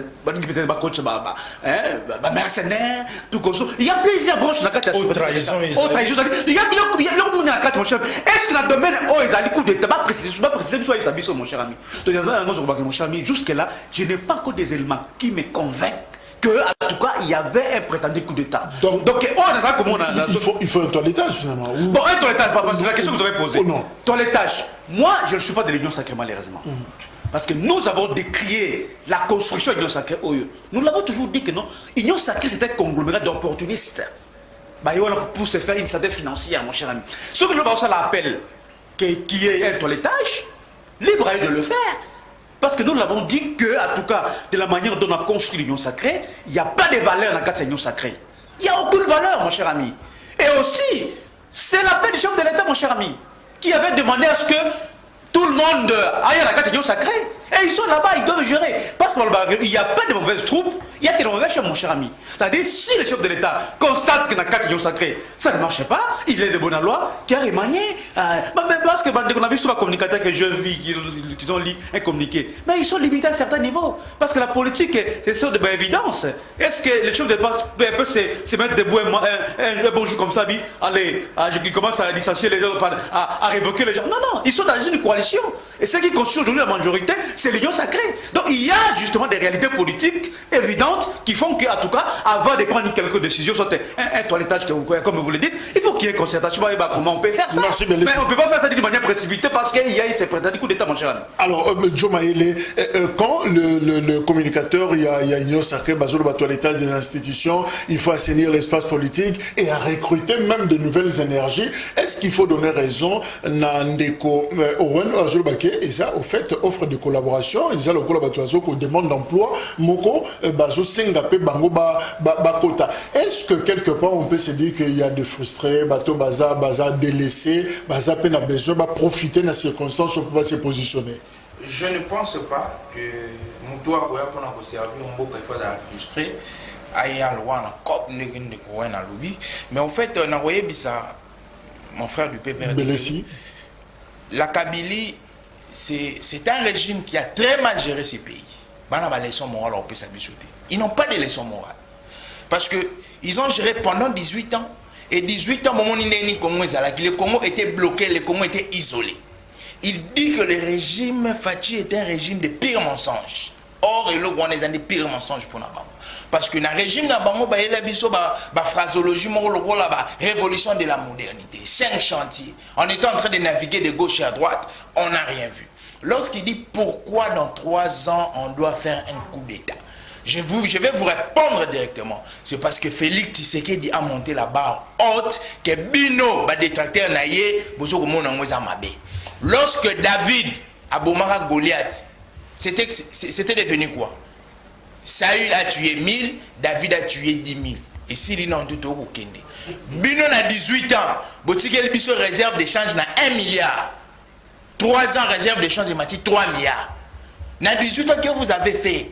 D: mercenaires, tout comme ça. Il y a plusieurs branches dans la carte.
B: Haute trahison,
D: il y a dans la carte, mon cher. Est-ce que dans le domaine où ils ont les coups de tabac précis, soit ils s'habillent, mon cher ami. Donc, mon cher ami, jusque-là, je n'ai pas encore des éléments qui me convainquent que, en tout cas, il y avait un prétendu coup d'État. Donc,
A: il faut un toilettage finalement.
D: Bon, un toilettage, c'est la question que vous avez posée. Toilettage. Moi, je ne suis pas de l'Union sacrée, malheureusement. Parce que nous avons décrié la construction de l'Union sacrée. Nous l'avons toujours dit que non. L'Union sacrée, c'était un conglomérat d'opportunistes. Pour se faire une santé financière, mon cher ami. Ce que nous avons l'appel, qui est un toilettage, libre à eux de le faire. Parce que nous l'avons dit que, en tout cas, de la manière dont on a construit l'Union sacrée, il n'y a pas de valeur dans la carte de l'Union sacrée. Il n'y a aucune valeur, mon cher ami. Et aussi, c'est l'appel du chef de l'État, mon cher ami, qui avait demandé à ce que tout le monde aille à la carte de l'Union sacrée. Et ils sont là-bas, ils doivent gérer. Parce qu'il n'y a pas de mauvaises troupes, il y a que de mauvais chefs, mon cher ami. C'est-à-dire, si le chef de l'État constate que dans la carte de l'Union sacrée, ça ne marche pas, il est de bonne loi, qui a remanié. Parce que on a vu sur les communicateurs que je vis, qui ont lu un communiqué. Mais ils sont limités à certains niveaux. Parce que la politique, c'est ça de évidence. Est-ce que le chef de l'État peut se mettre debout un bon jour comme ça, allez, il commence à licencier les gens, à révoquer les gens? Non, non, ils sont dans une coalition. Et ce qui constitue aujourd'hui la majorité, c'est l'Union sacrée. Donc il y a justement des réalités politiques évidentes évidentes qui font qu'en tout cas, avant de prendre quelques décisions, soit un toilettage, comme vous le dites, il faut qu'il y ait une concertation. Comment on peut faire ça?
A: Merci,
D: mais on ne peut pas faire ça d'une manière précipitée parce qu'il y a ces prétendus coup d'État, mon cher ami.
A: Alors, Joe Maïle, quand le communicateur, il y a Union Sacrée, basé le toilettage des institutions, il faut assainir l'espace politique et à recruter même de nouvelles énergies, est-ce qu'il faut donner raison à Ndeko Owen Azulbake et ça, au fait, offre de collaboration, ils ont le collaboration qu'on demande d'emploi, Moko, Bazo Sengape, Bango, Bakota. Est-ce que quelque part on peut se dire qu'il y a des frustrés, Bato Baza délaissés, Baza peine a besoin de profiter de la circonstance pour pouvoir se positionner?
C: Je ne pense pas que Moutoua Goya pour nous servir un beau qu'il faut frustré. Mais en fait, mon frère du PPR, la Kabylie, c'est un régime qui a très mal géré ces pays. Ils n'ont pas de leçon morale. Parce qu'ils ont géré pendant 18 ans. Et 18 ans, le Congo était bloqué, le Congo était isolé. Il dit que le régime Fachi est un régime de pires mensonges. Or, il y a des pires mensonges pour nous. Parce que dans le régime, il y a une phrasologie, la révolution de la modernité. 5 chantiers. On était en train de naviguer de gauche à droite, on n'a rien vu. Lorsqu'il dit pourquoi dans 3 ans on doit faire un coup d'État, je vais vous répondre directement. C'est parce que Félix Tshisekedi a monté la barre haute que Bino, détracteur naïe, lorsque David a Bomara Goliath, c'était devenu quoi? Saül a tué 1000, David a tué 10 000. Et s'il y a un doute au Kende. Bino a 18 ans, Botikel Bisso réserve d'échange na 1 milliard. 3 ans réserve d'échange de matière 3 milliards. Dans 18 ans que vous avez fait,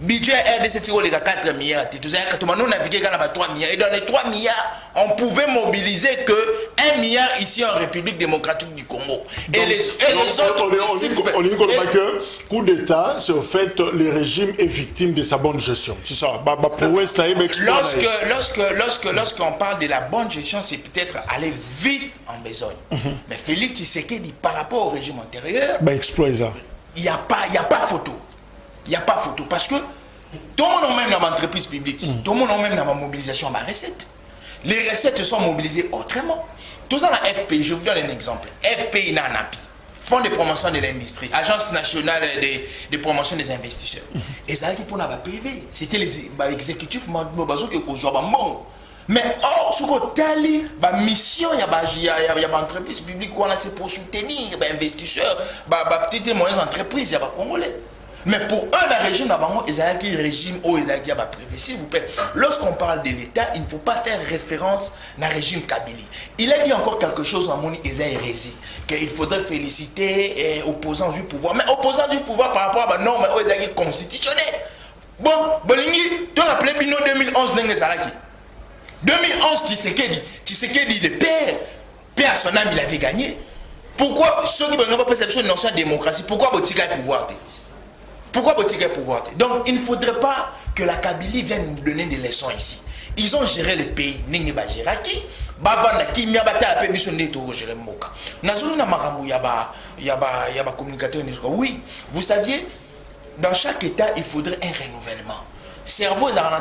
C: budget RDC Tiro les 4 milliards. Nous avons navigué dans 3 milliards. Et dans les 3 milliards, on pouvait mobiliser que 1 milliard ici en République démocratique du Congo. Donc, et les autres.
A: On dit que coup d'État, c'est au fait le régime est victime de sa bonne gestion. C'est ça.
C: Lorsqu'on parle de la bonne gestion, c'est peut-être aller vite en besogne. Mais Félix Tshisekedi, par rapport au régime antérieur, il n'y a pas photo. Il n'y a pas photo. Parce que tout le monde, même dans l'entreprise publique, tout le monde, même dans la mobilisation à ma recette. Les recettes sont mobilisées autrement. Tout ça, la FPI, je vous donne un exemple. FPI n'a un API, Fonds de promotion de l'industrie, Agence nationale de promotion des investisseurs. Et ça, c'est pour la privé. C'était les exécutifs qui jouent à mais or, ce que la mission, il y a une entreprise publique c'est pour soutenir les investisseurs, les petites et moyennes entreprises, il y a des Congolais. Mais pour eux, le régime, ils ont un régime où ils ont privé. S'il vous plaît, lorsqu'on parle de l'État, il ne faut pas faire référence à un régime Kabylie. Il a dit encore quelque chose dans mon hérésie, qu'il faudrait féliciter les opposants du pouvoir. Mais opposants du pouvoir par rapport à la norme constitutionnelle. Bon, Bolingi, tu as rappelé Bino 2011 Nengezalaki. 2011, Tshisekedi, le père à son âme, il avait gagné. Pourquoi ceux qui n'ont pas perception d'une ancienne démocratie, pourquoi Botika est pouvoir? Pourquoi Botika est pouvoir? Donc il ne faudrait pas que la Kabylie vienne nous donner des leçons ici. Ils ont géré le pays, Nenge Bajeraki, Bavanda, Kimia Bata, la Pébition Neto, géré Moka. Nazou na Maramou, Yaba communicateur. Oui, vous saviez, dans chaque État, il faudrait un renouvellement. Cerveau, ils ont un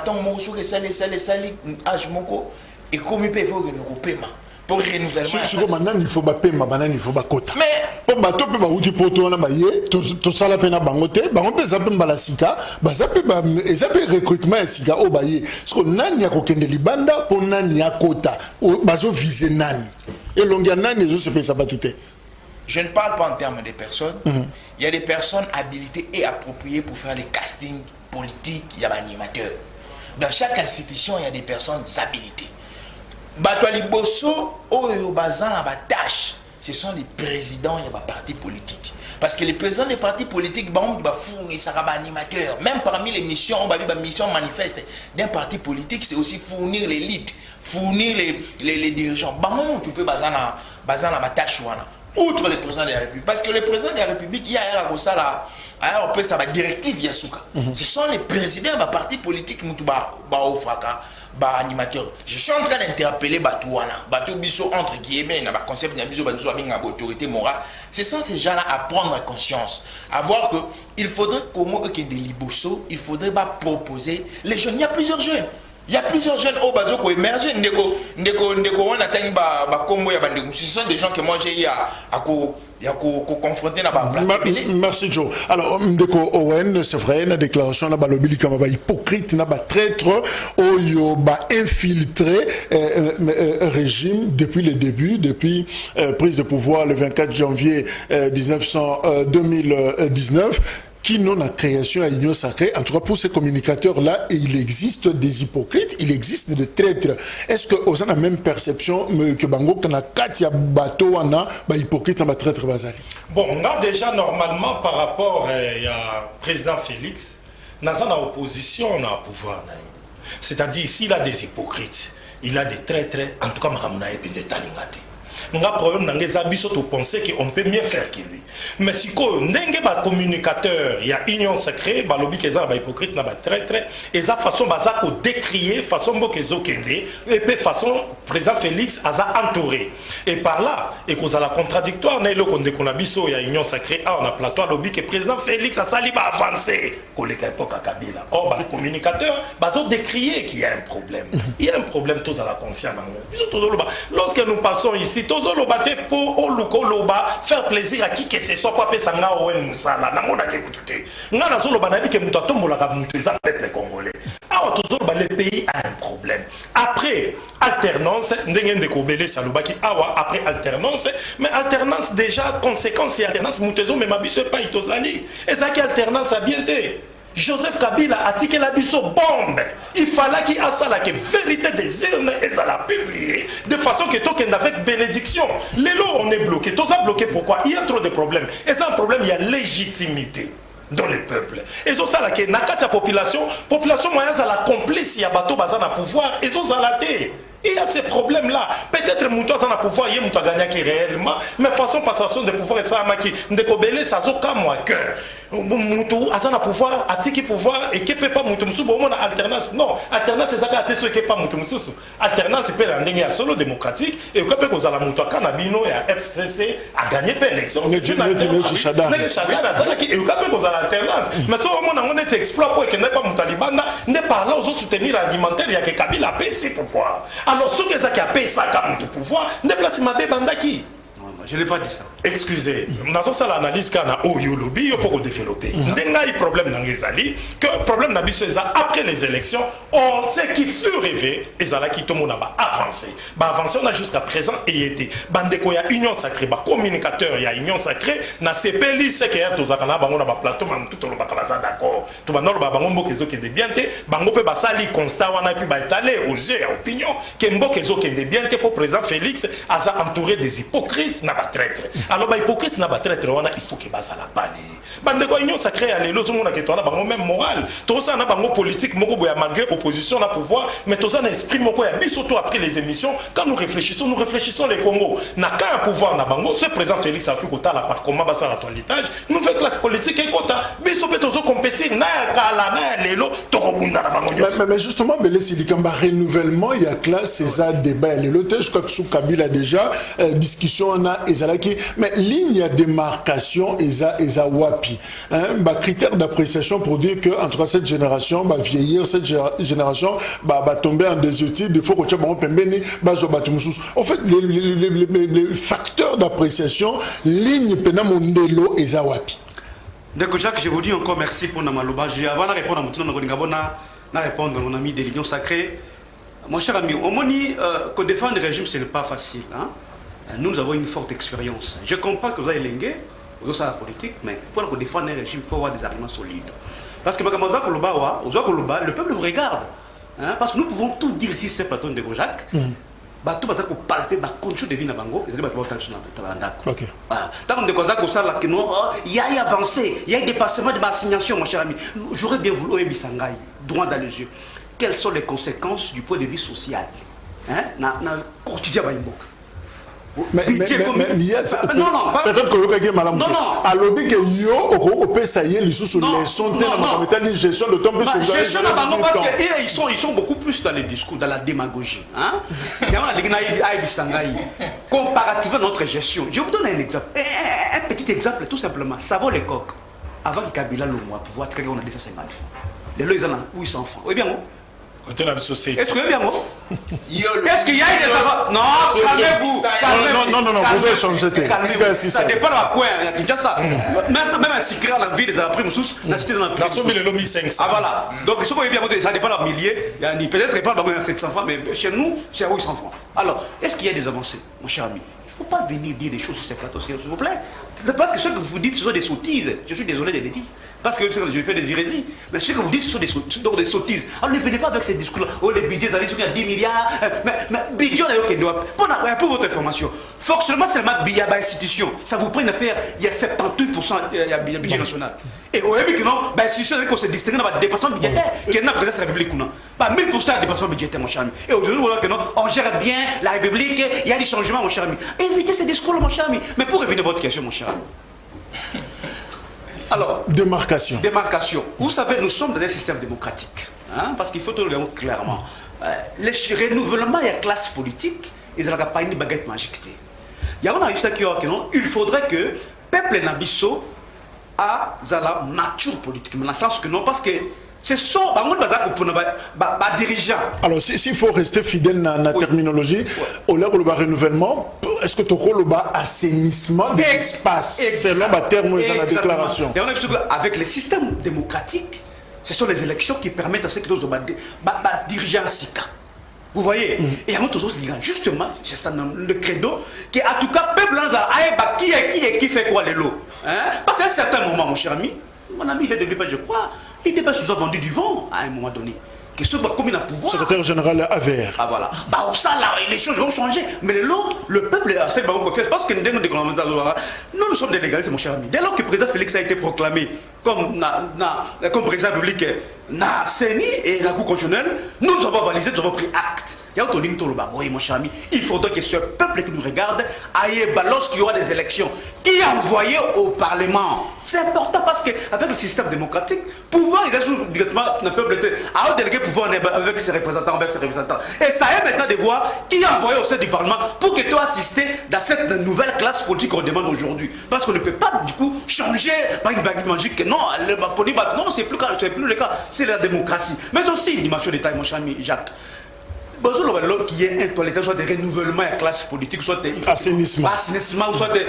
C: peu sali, âge moko, et comme il peut faire un paiement. Pour renouvellement.
A: Il faut pas payer, il faut pas quota.
C: Mais
A: pour bateau peut pas outil pour toi na baye, tout ça la peine à bangote, bango peut zapper balasika, bazape ba ezapé recrutement sika au baye. Parce que nani ya kokende libanda pour nani ya quota, bazo viser nani. Et longia nani les autres se paye ça pas tout.
C: Je ne parle pas en termes de personnes. Il y a des personnes habilitées et appropriées pour faire les castings politiques, il y a des animateurs. Dans chaque institution, il y a des personnes habilitées. Batwali Bosso, ce sont les présidents et les partis politiques. Parce que les présidents des partis politiques, ils sont animateurs. Même parmi les missions, les missions manifestes d'un parti politique, c'est aussi fournir l'élite, fournir les dirigeants. Tu peux baser la tâche. Outre le président de la République. Parce que le président de la République, il y a un directive Yasuka. Ce sont les présidents des partis politiques qui ont bah animateur. Je suis en train d'interpeller Batouana, Batou Bisso entre guillemets, dans le concept de Bisso Batou avec autorité morale. C'est ça ces gens-là à prendre conscience, à voir que il faudrait comment qu'il y ait des libosso, il faudrait pas proposer les jeunes. Il y a plusieurs jeunes. Il y a plusieurs jeunes au bazo qui émergent. Ce sont des gens que moi j'ai eu à confronter dans la
A: Merci Joe. Alors, Ndeko Owen, c'est vrai, la déclaration na balobili comme hypocrite, na traître, infiltré régime depuis le début, depuis prise de pouvoir le 24 janvier 2019. Qui n'ont la création à l'Union sacrée, en tout cas pour ces communicateurs-là, il existe des hypocrites, il existe des traîtres. Est-ce que vous avez la même perception que Bango, qu'on a Katia Bato, on a hypocrite, on a traître Bazali?
B: Bon, on a déjà normalement par rapport à président Félix, on a une opposition, on a un pouvoir. C'est-à-dire, s'il a des hypocrites, il a des traîtres, en tout cas, on a des talingate. On a un problème dans les habits, surtout penser qu'on peut mieux faire que lui. Mais si on a un communicateur, il y a union sacrée, il y a des hypocrites, il y a des traîtres, et ça façon de décrier, façon de et puis façon, président Félix a entouré. Et par là, et qu'on a la contradictoire, il y a union sacrée, on a plateau, lobby que président Félix a sali avancé. Or, les communicateurs, ils ont décrié qu'il y a un problème. Il y a un problème tous à la conscience. Lorsque nous passons ici, tous pour faire plaisir à qui que ce soit, pas Sanga Owen Moussala, n'a pas écouté. Nous avons dit que nous avons peuple congolais. Alors, le pays a un problème. Après alternance, après alternance, mais alternance déjà, conséquence et alternance, nous mais ma bise pas itosali. Et ça qui alternance a bien été. Joseph Kabila a dit que la biso bombe. Il fallait qu'il y ait ça, la vérité des urnes et ça l'a publié de façon que tout est avec bénédiction. Les lots, on est bloqué. Tout ça bloqué pourquoi? Il y a trop de problèmes. Et c'est un problème, il y a légitimité dans le peuple. Et c'est ça là que la population moyenne, ça la complice, il y a bateau bazar à pouvoir, et ça la terre. Il y a ces problèmes-là. Peut-être que Moutou a pouvoir, il y a gagné réellement, mais façon passation de pouvoir, et ça m'a dit, de ça a moi cœur. Moutou a pouvoir, a tiki pouvoir, et qui peut pas Moutou Moussou, bon, on a alternance. Non, alternance, c'est ça qui a été ce qui n'est pas Moutou Moussou. Alternance, c'est pas un solo démocratique, et quand on a la Moutou Kanabino et à FCC a gagné l'élection. Mais tu n'as pas et quand on a l'alternance. Mais ça, on a été exploit pour que n'est pas Moutalibana, n'est pas là aux autres soutenir alimentaire, il y a que Kabila a payé ses pouvoirs. Alors, ceux qui ont payé ça comme tout pouvoir, déplace ma bébandaki.
D: Je n'ai pas dit ça.
B: Excusez, nous avons ça l'analyse qu'on a au Yolobi pour développer. Il y a un problème dans les alliés, que le problème n'a après les élections, on sait qu'il fut rêvé, et ça là qui tout le monde a avancé. Avancé, on a jusqu'à présent et été. Bandeko, il y a union sacrée, communicateur, il y a union sacrée, na CPLI, c'est qu'il y a tout ça, on a plateau, tout le monde d'accord. Tout le monde a bango kezo qui est bien, bango peut basali constat, on a pu étaler aux yeux et opinion, que mbo kezo qui est bien, pour président Félix, a entouré des hypocrites. Traître. Alors, bah, hypocrite n'a pas traître, il faut qu'il base à la balle. Bande de union sacrée, allez, l'autre monde qui est là, même moral. Tout ça, n'a pas politique, malgré opposition, na pouvoir, mais tout ça, n'esprit, surtout après les émissions, quand nous réfléchissons les Congo. N'a qu'un pouvoir, n'a bango, ce président Félix a pu côté la part comment basa la toilettage, nouvelle classe politique et quota, biso peut toujours compétir, n'a kala, n'a lélo, torobunda, na bango.
A: Mais justement, Belé Silikamba, renouvellement, il y a classe, c'est ça, débat, les lotés, je crois que sous Kabila déjà, discussion, on a mais ligne de démarcation eza wapi critère d'appréciation pour dire que entre cette génération vieillir, cette génération tomber en désuétude, il faut que tu en fait les facteurs d'appréciation ligne pena mondelo eza wapi.
D: Donc Jacques, je vous dis encore merci pour Namaloba. Avant de répondre à répondre à mon ami de l'Union sacrée, mon cher ami, on m'a dit que défendre le régime ce n'est pas facile, hein? Nous avons une forte expérience. Je comprends que vous avez lingué, vous avez la politique, mais pour défendre un régime, il faut avoir des arguments solides. Parce que le peuple vous regarde. Hein? Parce que nous pouvons tout dire ici, c'est Platon de Jacques. Tout le monde palper, contrôle de vie dans Bango, ils allaient il y a avancé, il y a un dépassement de ma assignation, mon cher ami. J'aurais bien voulu Bissangaï, droit dans les yeux. Quelles sont les conséquences du point de vue social? Hein? Quotidien Baimbo.
A: Mais yes,
D: non,
A: peut-être que vous avez mal à
D: non.
A: À l'objet que yo, au peut ça y est, les sous les sont tellement gestion de temps plus que vous avez.
D: Gestion parce qu'ils sont beaucoup plus dans les discours, dans la démagogie. Comparativement à notre gestion. Je vous donne un exemple. Un petit exemple, tout simplement. Savon les coques. Avant que Kabila le mois pouvoir traiter, on a 250 francs. Les lois, ils en ont 800 francs. Oui, bien, non? Est-ce que bien, non? Est-ce qu'il y a des avant? Non, calmez-vous.
A: Non, vous avez changé.
D: Ça dépend de quoi. Même un secret à la vie des primes sous, la cité dans la prime.
B: Dans son milieu, 1500.
D: Ah voilà. Donc, ce qu'on veut bien, ça dépend de milliers. Peut-être pas dans 700 francs, mais chez nous, c'est 800 francs. Alors, est-ce qu'il y a des avancées, mon cher ami? Il ne faut pas venir dire des choses sur ces plateaux, s'il vous plaît. Parce que ce que vous dites, ce sont des sottises. Je suis désolé de le dire. Parce que je fais des hérésies. Mais ce que vous dites, ce sont des sottises. Alors ne venez pas avec ces discours-là. Oh, les budgets, ils ont 10 milliards. Mais budget, pour votre information, forcément, c'est le budget institution. Ça vous prend une affaire, il y a 78% de budget national. Et au début, non, l'institution, qu'on se distingue dans le dépassement budgétaire. Qui n'a pas de la République ou non. Pas 1000% de dépassement budgétaire, mon cher ami. Et aujourd'hui, on gère bien la République, il y a des changements, mon cher ami. Évitez ces discours-là, mon cher ami. Mais pour revenir à votre question, mon cher ami. Alors,
A: démarcation.
D: Vous savez, nous sommes dans un système démocratique. Hein, parce qu'il faut tout le dire clairement. Les renouvellements de la classe politique, ils n'ont pas une baguette magique. Il y a un qui il faudrait que le peuple Nabiso a la nature politique. Dans le sens que non, parce que ce sont les dirigeants.
A: Alors, s'il faut rester fidèle à la terminologie, au lieu de renouvellement, est-ce que tu as le assainissement de l'espace selon le terme de la déclaration?
D: Et on a vu qu'avec les systèmes démocratiques, ce sont les élections qui permettent à ceux qui doivent diriger un SICA. Vous voyez? Et à notre chose, justement, c'est ça le credo, qui en tout cas, le peuple qui fait quoi les lots? Parce qu'à un certain moment, mon cher ami, il est de l'UPA, je crois, il n'était pas souvent vendu du vent à un moment donné. Que ce soit comme il a pouvoir.
A: Secrétaire général AVR.
D: Ah voilà. Ça, là, les choses vont changer. Mais le peuple a cette confiance. Parce que nous sommes des légalistes, mon cher ami. Dès lors que le président Félix a été proclamé comme président public, na CENI et la Cour constitutionnelle, nous avons validé, nous avons pris acte. Mon cher ami, il faudrait que ce peuple qui nous regarde aille, lorsqu'il y aura des élections, qui est envoyé au Parlement. C'est important parce qu'avec le système démocratique, pouvoir exercer directement le peuple à déléguer pouvoir avec ses représentants, Et ça est maintenant de voir qui est envoyé au sein du Parlement pour que tu assister dans cette nouvelle classe politique qu'on demande aujourd'hui. Parce qu'on ne peut pas du coup changer par une baguette magique. Non, c'est plus le cas. C'est la démocratie. Mais aussi une dimension d'État, mon cher ami Jacques. Besoin qu'il y ait un toilettage, soit des renouvellements de la classe politique, soit des
A: assainissement,
D: soit des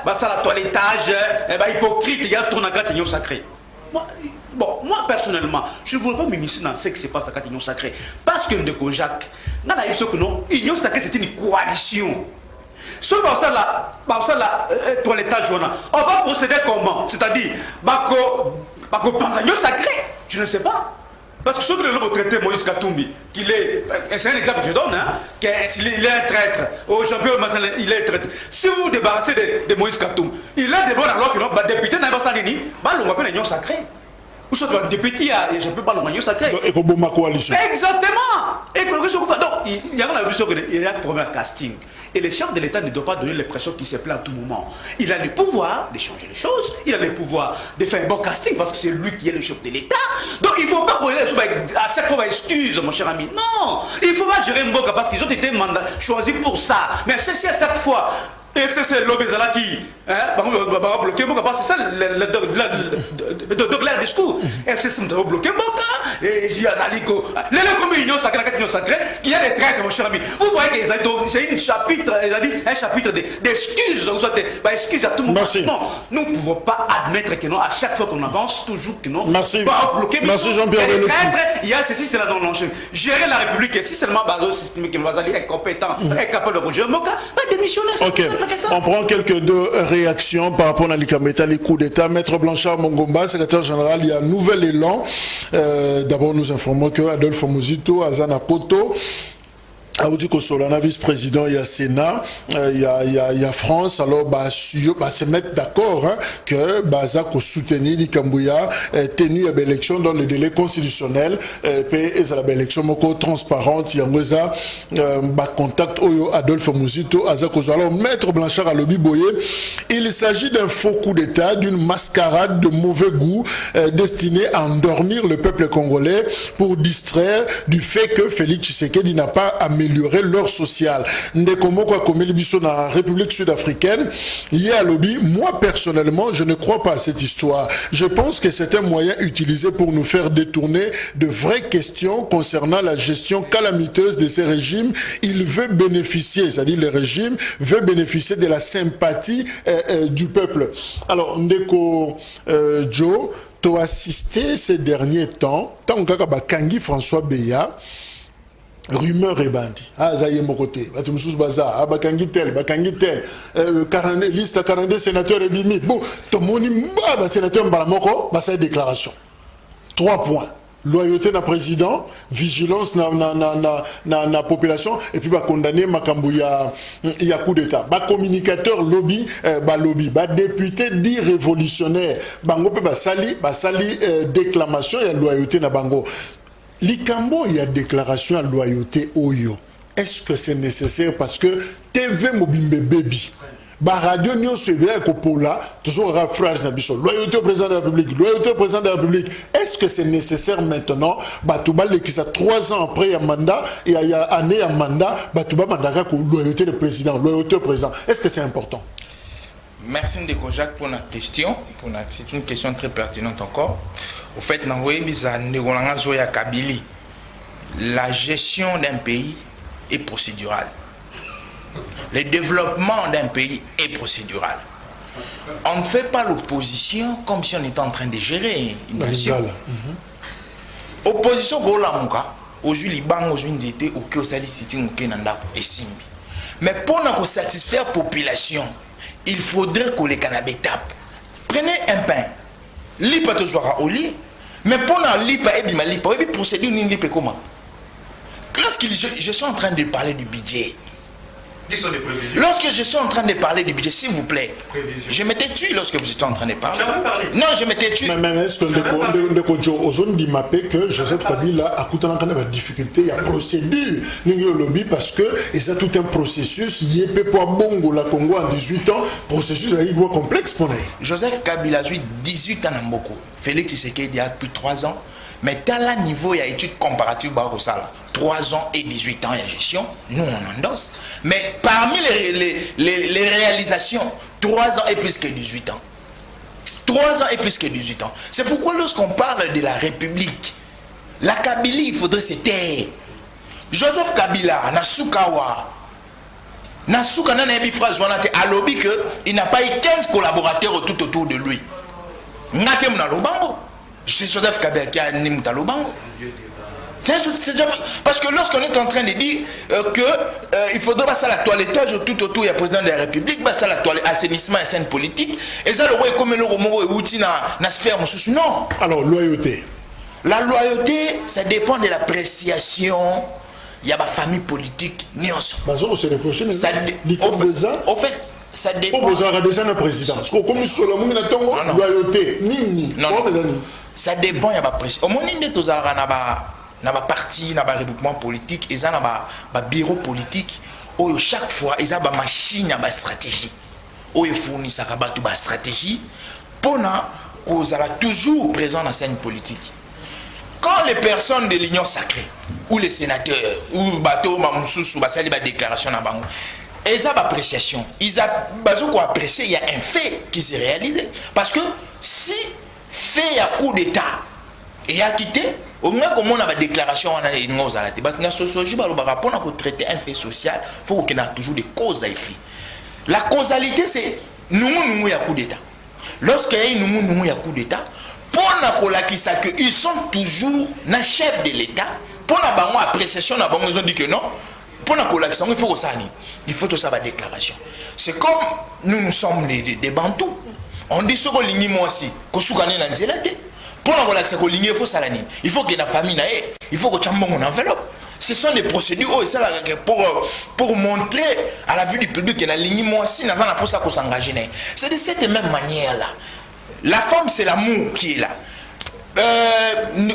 D: la toilettage, hypocrite, il y a tout dans la sacré. Moi personnellement, je ne voudrais pas m'immiscer dans ce qui se passe dans la Union sacrée. Parce que Jacques, l'Union sacrée c'est une coalition. Si on va la toilettage, on va procéder comment? C'est-à-dire, l'Union sacrée, je ne sais pas. Parce que ceux qui l'ont traité Moïse Katumbi, c'est un exemple que je donne, qu'il est un traître. Au champion, il est un traître. Si vous vous débarrassez de Moïse Katumbi, il est de bon alors que le député n'a pas s'enligné, on appelle l'Union sacrée. Ou soit un député, je ne peux pas l'Union sacrée.
A: Et comme ma coalition.
D: Exactement. Donc, il y a un problème de casting. Et le chef de l'État ne doit pas donner l'impression qu'il se plaint à tout moment. Il a le pouvoir de changer les choses, il a le pouvoir de faire un bon casting parce que c'est lui qui est le chef de l'État. Donc il ne faut pas à chaque fois excuse, mon cher ami. Non, il ne faut pas gérer Mboka parce qu'ils ont été choisis pour ça. Mais c'est à chaque fois. FCC Lobezala qui va bloquer Mboka parce que c'est ça le discours. FCC va bloquer Mboka et il y a Zaliko. Les communions sacrées, la union sacrée, qui a des traites, mon cher ami. Vous voyez que c'est un chapitre d'excuses. Excuses à tout le monde. Non, nous ne pouvons pas admettre que non, à chaque fois qu'on avance, toujours que non.
A: Merci. Merci Jean-Pierre Benoît.
D: Il y a ceci, c'est là dans l'enjeu. Gérer la République, et si seulement Bazo système qui va aller incompétent, incapable de gérer Mboka, va démissionner.
A: Ok, on prend quelques deux réactions par rapport à l'Ikameta, les coups d'État. Maître Blanchard Mongomba, secrétaire général, il y a un nouvel élan. D'abord, nous informons que Adolphe Muzito, Azana Poto, Audi Kosolana, vice-président, il y a Sénat, il y a France, alors bah se mettre d'accord hein, que Baza ko soutenir Likambouya tenu à l'élection dans le délai constitutionnel et ça la élection moko transparente il y a ngoza bah contact Oyo Adolphe Mouzito Azakozo. Alors maître Blanchard Alobi Boye, il s'agit d'un faux coup d'état, d'une mascarade de mauvais goût destinée à endormir le peuple congolais pour distraire du fait que Félix Tshisekedi n'a pas amélioré leur social. Ndekomoko a commis l'émission dans la République sud-africaine. Hier à lobby, moi personnellement, je ne crois pas à cette histoire. Je pense que c'est un moyen utilisé pour nous faire détourner de vraies questions concernant la gestion calamiteuse de ces régimes. Il veut bénéficier, c'est-à-dire le régime veut bénéficier de la sympathie du peuple. Alors, Ndeko Joe, tu as assisté ces derniers temps, tant que Kangi François Beya, rumeur et bandi. Ah, ça y est, mon côté. Batumsous Baza, ah, Bakangi tel, liste 42 sénateurs et bimi. Bon, ton moni, bah, sénateur Mbalamoko, bah, ça y est, déclaration. 3 points. Loyauté na président, vigilance na population, et puis bah, condamner Makambu ya coup d'état. Bah, communicateur lobby, député dit révolutionnaire. Bango pe bah, sali déclamation et loyauté na bango. Likambo, il y a déclaration à loyauté Oyo. Est-ce que c'est nécessaire parce que TV Mobimbe Baby, Radio Nyo Suédois Kopola, toujours un frère Nabiso, loyauté au président de la République, loyauté au président de la République. Est-ce que c'est nécessaire maintenant, Batouba qui ça 3 ans après un mandat, il y a année un mandat, Batouba Mandaka loyauté du président, loyauté au président. Est-ce que c'est important?
C: Merci Ndeko Jacques pour la question. C'est une question très pertinente encore. Au fait, la gestion d'un pays est procédurale. Le développement d'un pays est procédural. On ne fait pas l'opposition comme si on était en train de gérer une nation. Opposition, aujourd'hui, mais pour satisfaire la population, il faudrait que les cannabis tapent. Prenez un pain. Lipa toujours au lit. Mais pour la lipa et bima lipa, et procédure une lipa comment? Lorsque je suis en train de parler du budget. Lorsque je suis en train de parler du budget, s'il vous plaît, je m'étais tué lorsque vous étiez en train de parler. Non, je m'étais tué.
A: Mais est-ce que Ndeko dit mappé que Joseph Kabila a coûté la difficulté, il y a procédure, lobby parce que et ça tout un processus, il y a pas bongo la Congo en 18 ans, processus complexe pour nous.
C: Joseph Kabila a 18 ans en beaucoup. Félix Tshisekedi a plus de 3 ans. Mais à la niveau, il y a études comparatives, 3 ans et 18 ans en gestion, nous on endosse. Mais parmi les réalisations, 3 ans et plus que 18 ans. 3 ans et plus que 18 ans. C'est pourquoi lorsqu'on parle de la République, la Kabylie, il faudrait se taire. Joseph Kabila, Nasukawa, Nasuka Nanabi phrase a lobby qu'il n'a pas eu 15 collaborateurs tout autour de lui. Ngatem na lobango. C'est Joseph Kabila qui a animé Talobango. Parce que lorsqu'on est en train de dire qu'il faudrait passer la toilettage tout autour du président de la République, passer la toilette, assainissement et scène politique, et ça le roi est comme le romo et outil dans la sphère, non.
A: Alors, loyauté.
C: La loyauté, ça dépend de l'appréciation. Il y a ma famille politique, au fait, ça dépend.
A: Vous avez déjà un président. Parce que comme sur le monde, loyauté, nini.
C: Ça dépend, il y a ma pression. Au moment où nous avons parti, nous avons regroupement politique, ils ont un bureau politique, où chaque fois, ils ont une machine, une stratégie. Où ils fournissent une stratégie pour qu'on soit toujours présent dans la scène politique. Quand les personnes de l'Union sacrée, ou les sénateurs, ou bateau, ou la déclaration, ils ont une appréciation. Ils ont apprécié, il y a un fait qui s'est réalisé. Parce que si fait un coup d'état et a quitté, au moins comme on a une déclaration, on a une chose à la tête. La sociologie, pour traiter un fait social, il faut qu'il y ait toujours des causes à effet. La causalité, c'est nous y a coup d'état. Lorsqu'il y a un coup d'état, pour ils sont toujours dans chef de l'État, pour la appréciation, ils ont dit que non. Pour la collection, il faut que ça il faut que ça va déclaration. C'est comme nous sommes des Bantous. On dit ce qu'on ligne moi aussi, que sous gagne dans pour la collection, il faut salani. Il faut que la famille il faut que tu aies une enveloppe. Ce sont des procédures pour montrer à la vue du public que la ligne, moi aussi, n'a pas pour ça qu'on s'engage. C'est de cette même manière-là. La femme, c'est l'amour qui est là.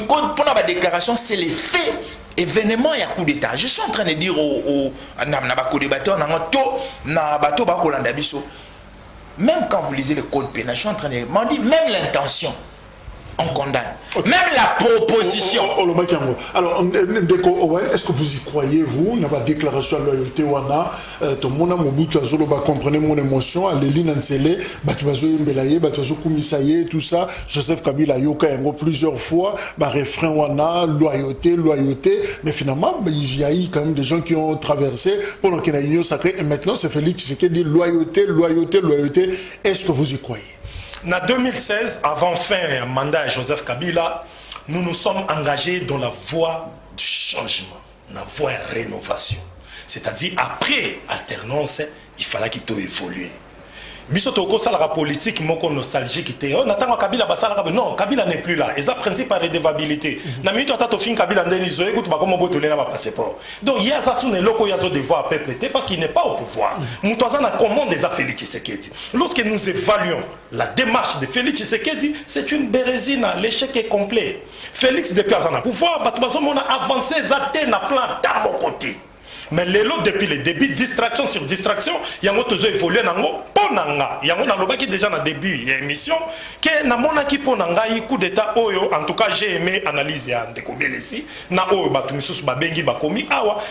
C: Pour la déclaration, c'est les faits, événements et coup d'État. Je suis en train de dire aux co-débatteurs, même quand vous lisez le code pénal, je suis en train de dire, même l'intention, on condamne. Okay. Même la proposition.
A: Alors, est-ce que vous y croyez, vous? N'a pas déclaration de loyauté, tout le monde comprenez mon émotion, Léline Ansele, Batuazo Mbelaye, Batuazo Koumisaye, tout ça, Joseph Kabila Yoka plusieurs fois, refrain wana, loyauté, mais finalement, il y a eu quand même des gens qui ont traversé pendant qu'il y a une union sacrée, et maintenant c'est Félix qui dit loyauté. Est-ce que vous y croyez?
B: En 2016, avant fin mandat de Joseph Kabila, nous nous sommes engagés dans la voie du changement, la voie de rénovation. C'est-à-dire, après alternance, il fallait qu'il évolue. Bisotoko la politique moko nostalgique était on attend Kabila basala non Kabila n'est plus là et ça principe de redevabilité na minute attend fin Kabila ndeni zo écoute ba comme botoler na passeport donc il y a ça sous les locaux il y a devoir peuple parce qu'il n'est pas au pouvoir mutoza na commande des Félix Tshisekedi lorsque nous évaluons la démarche de Félix Tshisekedi c'est une bérésine l'échec est complet Félix depuis à pouvoir batubazo mona avancer zaté na plan à mon côté. Mais les lots depuis le début, distraction sur distraction, il y a toujours évolué nango ponanga. Il y a mon aloba qui déjà dans le début il y a émission que na mona qui ponanga il coup d'état oyo en tout cas j'ai aimé analyse ya Ndekobele ici na oyo batu misusu babengi bakomi awa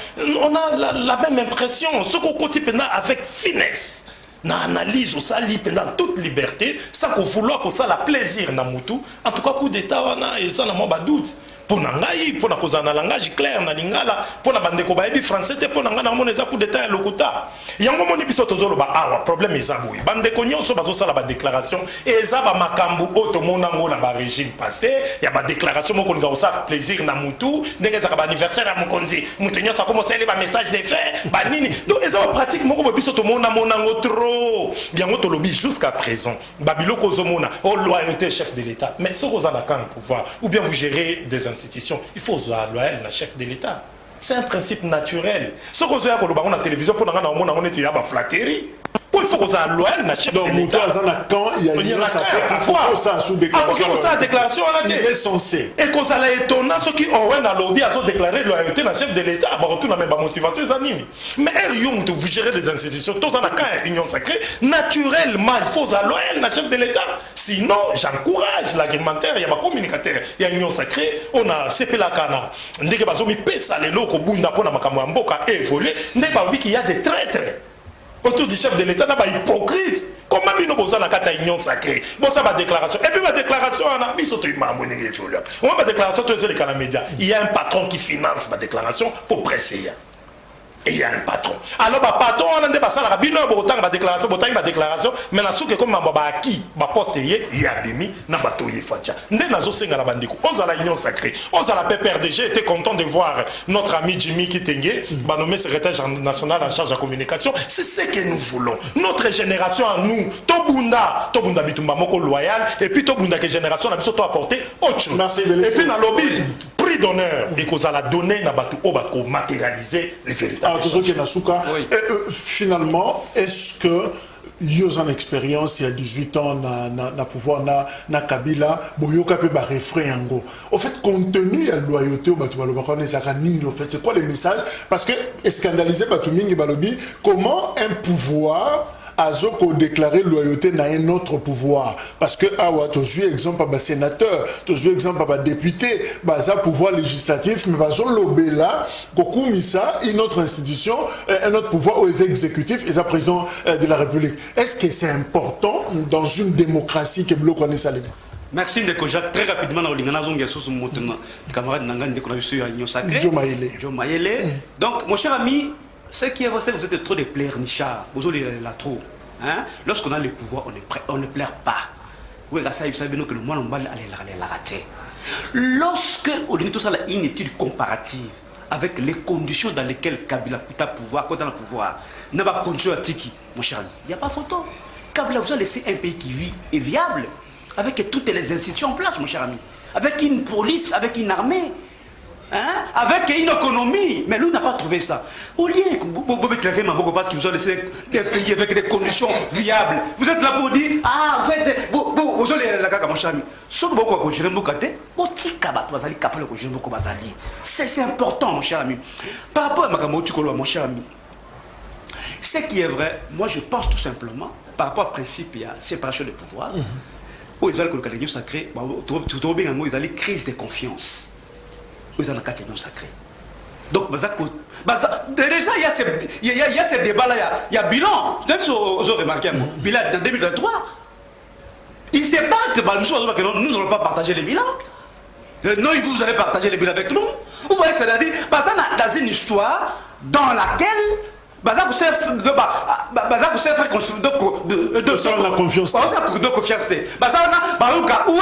B: on a la même impression ce qu'on côté pendant avec finesse. Na analyse au sali pendant toute liberté sans qu'on vouloir que ça la plaisir na mutu en tout cas coup d'état wana et ça na moi doute. Pour nangai pour na cause na langage clair na lingala pour na bandeko ba ebi français te pour nanga na mona za coup d'état lokuta yango moni biso tozolo ba awa problème ezabui bandeko nyonso bazo sala ba déclaration et za ba makambu auto monango na ba régime passé ya ba déclaration moko nga osa plaisir na mutu ndenge za ba anniversaire ya mokonzi mutu nyonso commencer les ba message de fait ba nini donc eza pratique moko biso to monango trop yango to lobby jusqu'à présent babiloko zomona oh loyauté chef de l'état mais ce qu'on a quand pouvoir ou bien vous gérez des institutions, il faut être loyal à la chef de l'État. C'est un principe naturel. Ce qu'on a dans la télévision, pour nous, on est à la flatterie. Il faut qu'on soit loyal à la chef de l'État.
A: Quand il y a une
B: déclaration,
A: il est censé.
B: Et qu'on soit étonnant, ceux qui ont un lobby à déclarer loyauté à la chef de l'État, on a même motivation. Mais vous gérez des institutions, tous en a union sacrée, naturellement, il faut être loyal à la chef de l'État. Sinon, j'encourage l'agrémentaire, il y a ma communicateur, il y a union sacrée, on a CP la cana. Dès que vous avez pesa les locaux, bunda pour la makamamboka évoluer, il y a des traîtres. Autour du chef de l'État, il y a hypocrite. Comment nous avons une union sacrée? Bon, ça va déclaration. Et puis ma déclaration, on a mis sur ma déclaration, les médias. Il y a un patron qui finance ma déclaration pour presser. Et il y a un patron. Alors, le patron, on a dit que la déclaration, mais la souke comme ma qui, ma poste, il y a demi, na bateau, il faut dire. Nous avons la bandiko. On a la union sacrée. On a la PPRD. J'ai été content de voir notre ami Jimmy Kitenge, nommé secrétaire national en charge de la communication. C'est ce que nous voulons. Notre génération à nous, Tobunda Bitumba Moko loyal, et puis Tobunda que génération a besoin apporter autre chose. Et puis dans le lobby, prix d'honneur, et qu'on a la donné, na bateau, pour matérialiser les véritables.
A: Finalement, est-ce que vous avez une expérience il y a 18 ans na pouvoir na Kabila boyoka pe ba refrain yango au fait compte tenu de la loyauté au batu baloba connaissaka nini au fait c'est quoi les messages parce que scandaliser batu mingi balobi comment un pouvoir Azoko déclarer loyauté à un autre pouvoir parce que awa tu as exemple par sénateur tu as exemple par député baza pouvoir législatif mais bazo lobela kokumisa une autre institution un autre pouvoir aux exécutifs et à président de la République. Est-ce que c'est important dans une démocratie que bloque connaît ça?
D: Merci Ndeko Jacques. Très rapidement, on a camarade Nangan de la Union Sacrée. Joe Mayele. Donc, mon cher ami, ce qui est vrai, c'est que vous êtes trop de pleurnichards. Vous avez la trop. Hein? Lorsqu'on a le pouvoir, on ne pleure pas. Oui, vous savez que le monde on va aller la rater. Lorsque on dit tout ça, une étude comparative avec les conditions dans lesquelles Kabila a pouvoir, quand on a le pouvoir, n'a pas condition à Tiki, mon cher ami. Il n'y a pas photo. Kabila vous a laissé un pays qui vit et viable, avec toutes les institutions en place, mon cher ami, avec une police, avec une armée. hein, avec une économie. Mais lui n'a pas trouvé ça. Au lieu que éclairer Maboko parce qu'ils vous ont laissé des pays avec des conditions viables. Vous êtes là pour dire, ah, en fait, vous allez la caca, mon cher ami. C'est important, mon cher ami. Par rapport à mon cher ami, ce qui est vrai, moi je pense tout simplement, par rapport au principe, il y a séparation des pouvoirs. Où ils ont le calendrier sacré, ils ont une crise de confiance. Ils ont la carte sacré. Donc, déjà, il y a ces débats-là, il y a bilan. Même si vous avez remarqué, bilan en 2023. Ils se battent, nous n'allons pas partager les bilans. Non, vous allez partager les bilans avec nous. Vous voyez que c'est-à-dire, dans une histoire dans laquelle vous savez faire
A: de confiance.
D: De confiance. Où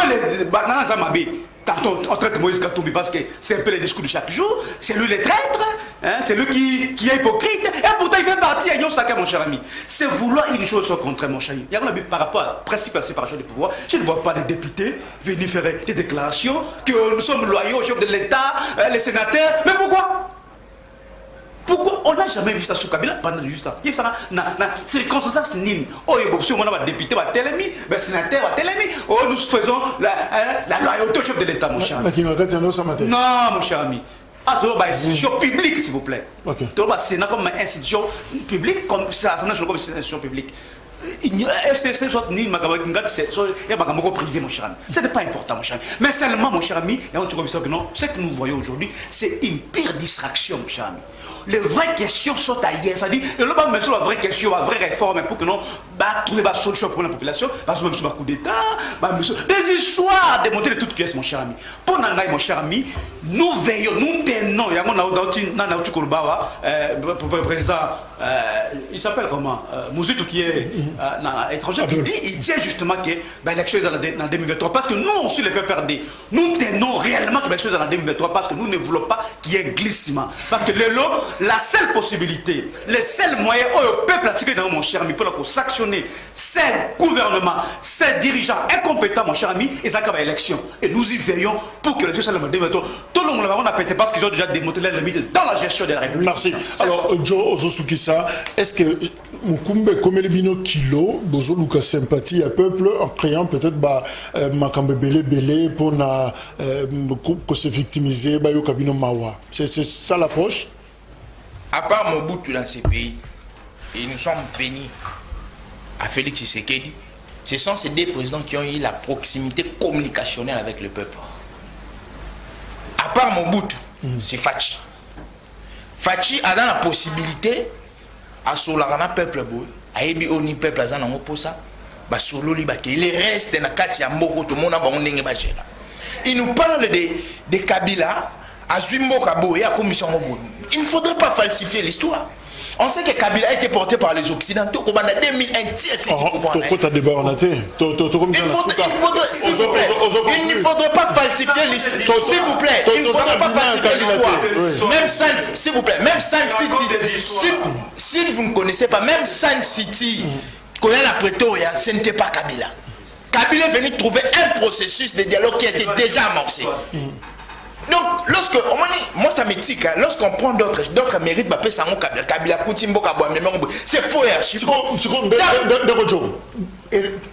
D: est le on traite Moïse Katumbi parce que c'est un peu le discours de chaque jour. C'est lui le traître, hein, c'est lui qui est hypocrite. Et pourtant il fait partie de Saka, mon cher ami. C'est vouloir une chose au contraire, mon cher ami. Il y a un par rapport à principe de la séparation des pouvoirs. Je ne vois pas des députés venir faire des déclarations que nous sommes loyaux au chef de l'État, les sénateurs. Mais pourquoi? Pourquoi on n'a jamais vu ça sous Kabila pendant juste là? Il y a une circonstance nini. Oh, il y a des députés, des sénateurs, nous faisons la loyauté au chef de l'État, mon cher ami. Non, mon cher ami. Ah, une institution publique, s'il vous plaît. C'est comme une institution publique, comme c'est l'Assemblée nationale comme une institution publique. FCC soit ni privé, mon cher ami. Ce n'est pas important, mon cher ami. Mais seulement, mon cher ami, ce que nous voyons aujourd'hui, c'est une pire distraction, mon cher ami. Les vraies questions sont ailleurs. C'est-à-dire, le même sur la vraie question, la vraie réforme, pour que nous trouvions la solution pour la population, parce que même sur le coup d'État, des histoires démontrer de toutes pièces, mon cher ami. Pour Nangaï, mon cher ami, nous veillons, nous tenons. Il y a un président, il s'appelle comment Mouzitou qui est étranger, il tient justement que l'élection est en 2023 parce que nous aussi les peuples perdus, nous tenons réellement que l'élection est en 2023 parce que nous ne voulons pas qu'il y ait glissement. Parce que la seule possibilité, les seuls moyens où le peuple pratiquer dans mon cher ami pour sanctionner ces gouvernements, ces dirigeants incompétents, mon cher ami, ils ont élection. Et nous y veillons pour que l'élection soit en 2023. Tout le monde n'a pas été parce qu'ils ont déjà démontré les limites dans la gestion de la République.
A: Merci. Alors, Joe Ozosukisa, est-ce que Mukumbe comme les bino kilo, Bozo Luka sympathie à peuple en créant peut-être Makambe Belé pour se victimiser, Bayo Kabino Mawa. C'est ça l'approche?
C: À part Mobutu dans ces pays, et nous sommes venus à Félix Tshisekedi, ce sont ces deux présidents qui ont eu la proximité communicationnelle avec le peuple. À part Mobutu, c'est Fachi. Fachi a dans la possibilité à Solarana peuple boy, à Ebi Oni peuple azana moposa, ba Sololi ba il reste na kati ya mboko to mona ba ndenge ba jela. Il nous parle de Kabila, à Zwimboka boy à commission Mobutu. Il ne faudrait pas falsifier l'histoire. On sait que Kabila a été porté par les Occidentaux. Il ne faudrait pas falsifier l'histoire. S'il vous plaît, il ne faudrait pas falsifier l'histoire. Même San, s'il vous plaît, même San City, si vous ne connaissez pas, même San City, quand il y a la Pretoria, ce n'était pas Kabila. Kabila est venu trouver un processus de dialogue qui était déjà amorcé. Donc, moi ça m'éthique, hein, lorsqu'on prend d'autres mérites, Kabila Koutimbo, c'est faux et archi.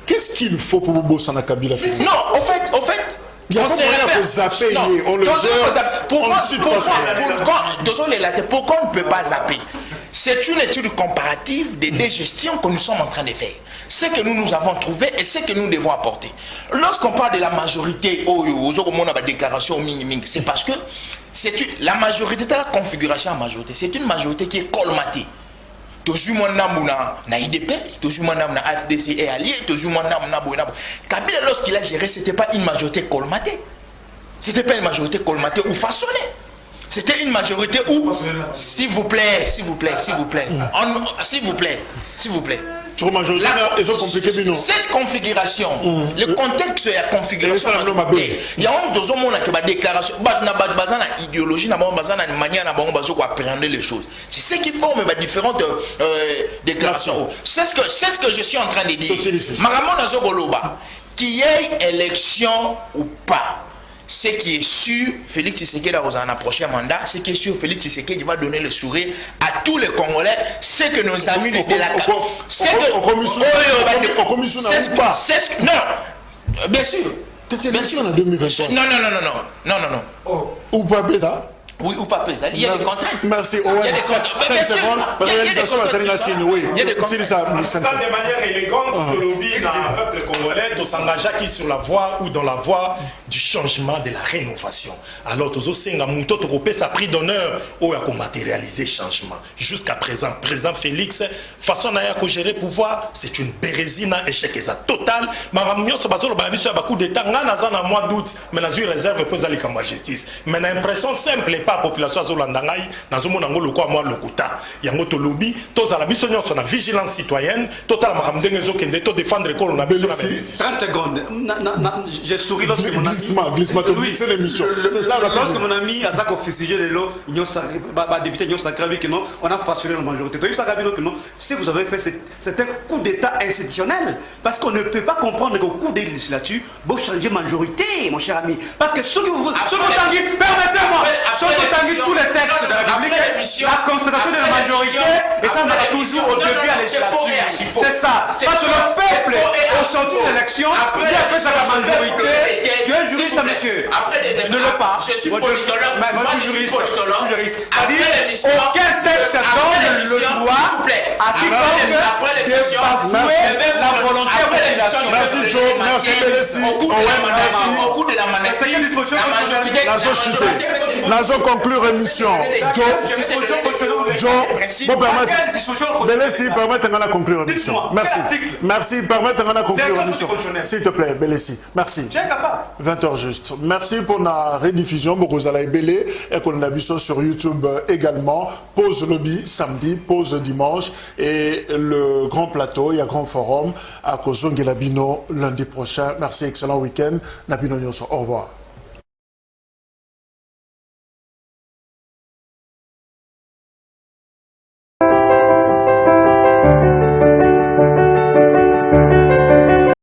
A: Qu'est-ce qu'il faut pour bosser dans Kabila?
C: Non, en fait,
A: il y a pas moyen de zapper, on le gère.
C: Pourquoi on ne peut pas zapper? C'est une étude comparative des deux gestions que nous sommes en train de faire. Ce que nous avons trouvé et ce que nous devons apporter. Lorsqu'on parle de la majorité, déclaration c'est parce que la majorité, la configuration en majorité, c'est une majorité qui est colmatée. Na IDP, na AFDC et allié, Kabila, lorsqu'il a géré, ce n'était pas une majorité colmatée. Ce n'était pas une majorité colmatée ou façonnée. C'était une majorité où, s'il vous plaît, cette configuration, le contexte de la configuration, il y a une déclaration, une idéologie, une manière d'appréhender les choses. C'est ce qui forme différentes déclarations. C'est ce que je suis en train de dire. Qu'il y ait élection ou pas, ce qui est sûr, Félix Tshisekedi a un prochain mandat, ce qui est sûr, Félix Tshisekedi va donner le sourire à tous les Congolais, c'est que nos amis de la non, bien sûr.
A: C'est l'élection en 2023.
C: Non.
A: Ou pas ça?
C: Oui, ou pas pesant. Il y a des contraintes.
A: Merci.
C: Il y a des contraintes.
A: 5 secondes.
C: Il y a des contraintes.
A: Oui.
C: Il y a des contraintes.
B: Pas de manière élégante, le lobby dans le peuple congolais de s'engager qui sur la voie ou dans la voie du changement, de la rénovation. Alors, tous ces Mouto Tropé, ça a pris d'honneur où il a matérialisé le changement. Jusqu'à présent, président Félix, façon à gérer le pouvoir, c'est une bérésine, échec et ça total. Maman, ce bateau, le coup d'État, on a mois d'août, mais on a une réserve pour aller à la justice. Mais l'impression simple pas la population azolandangai nazo mona ngolo kwa moi lokuta yango to lobby to za la biso nyonso na vigilance citoyenne total makamdenge ezokende to défendre ko na biso
D: 30 secondes j'ai souri lorsque mon ami
A: glissement c'est l'émission c'est ça
D: lorsque mon ami Azak officier de l'eau nyosa ba député nyosa gravi que non on a fractionné la majorité to ça rabino que non si vous avez fait c'est un coup d'état institutionnel parce qu'on ne peut pas comprendre qu'au coup des législatures vous changez majorité mon cher ami parce que ce que vous permettez-moi tous les textes de la République, la constatation de la majorité, et ça on a toujours au début à législature. C'est ça. Parce que le peuple, au sorti de l'élection, il appelle ça la majorité. Tu es juriste, monsieur. Je ne l'ai pas.
C: Je suis politologue.
D: Moi, je suis juriste. C'est-à-dire, aucun texte donne le droit à quiconque de bafouer la volonté de la population.
A: Merci Joe, merci Bélési.
C: Au cours de la maladie, la majorité.
A: Nazo conclure émission. Joe, bon permettre. Bélési, permettez de conclure émission. Merci. Merci, permettez de conclure émission. S'il te plaît, Bélési. Merci. 20h juste. Merci pour la rediffusion. Beaucoup à Bélé et qu'on a vu sur YouTube également. Pause lobby samedi, pause dimanche et le grand plateau, il y a grand forum à Kozongi Labino lundi prochain. Merci, excellent week-end. Nabino Nyoso, au revoir.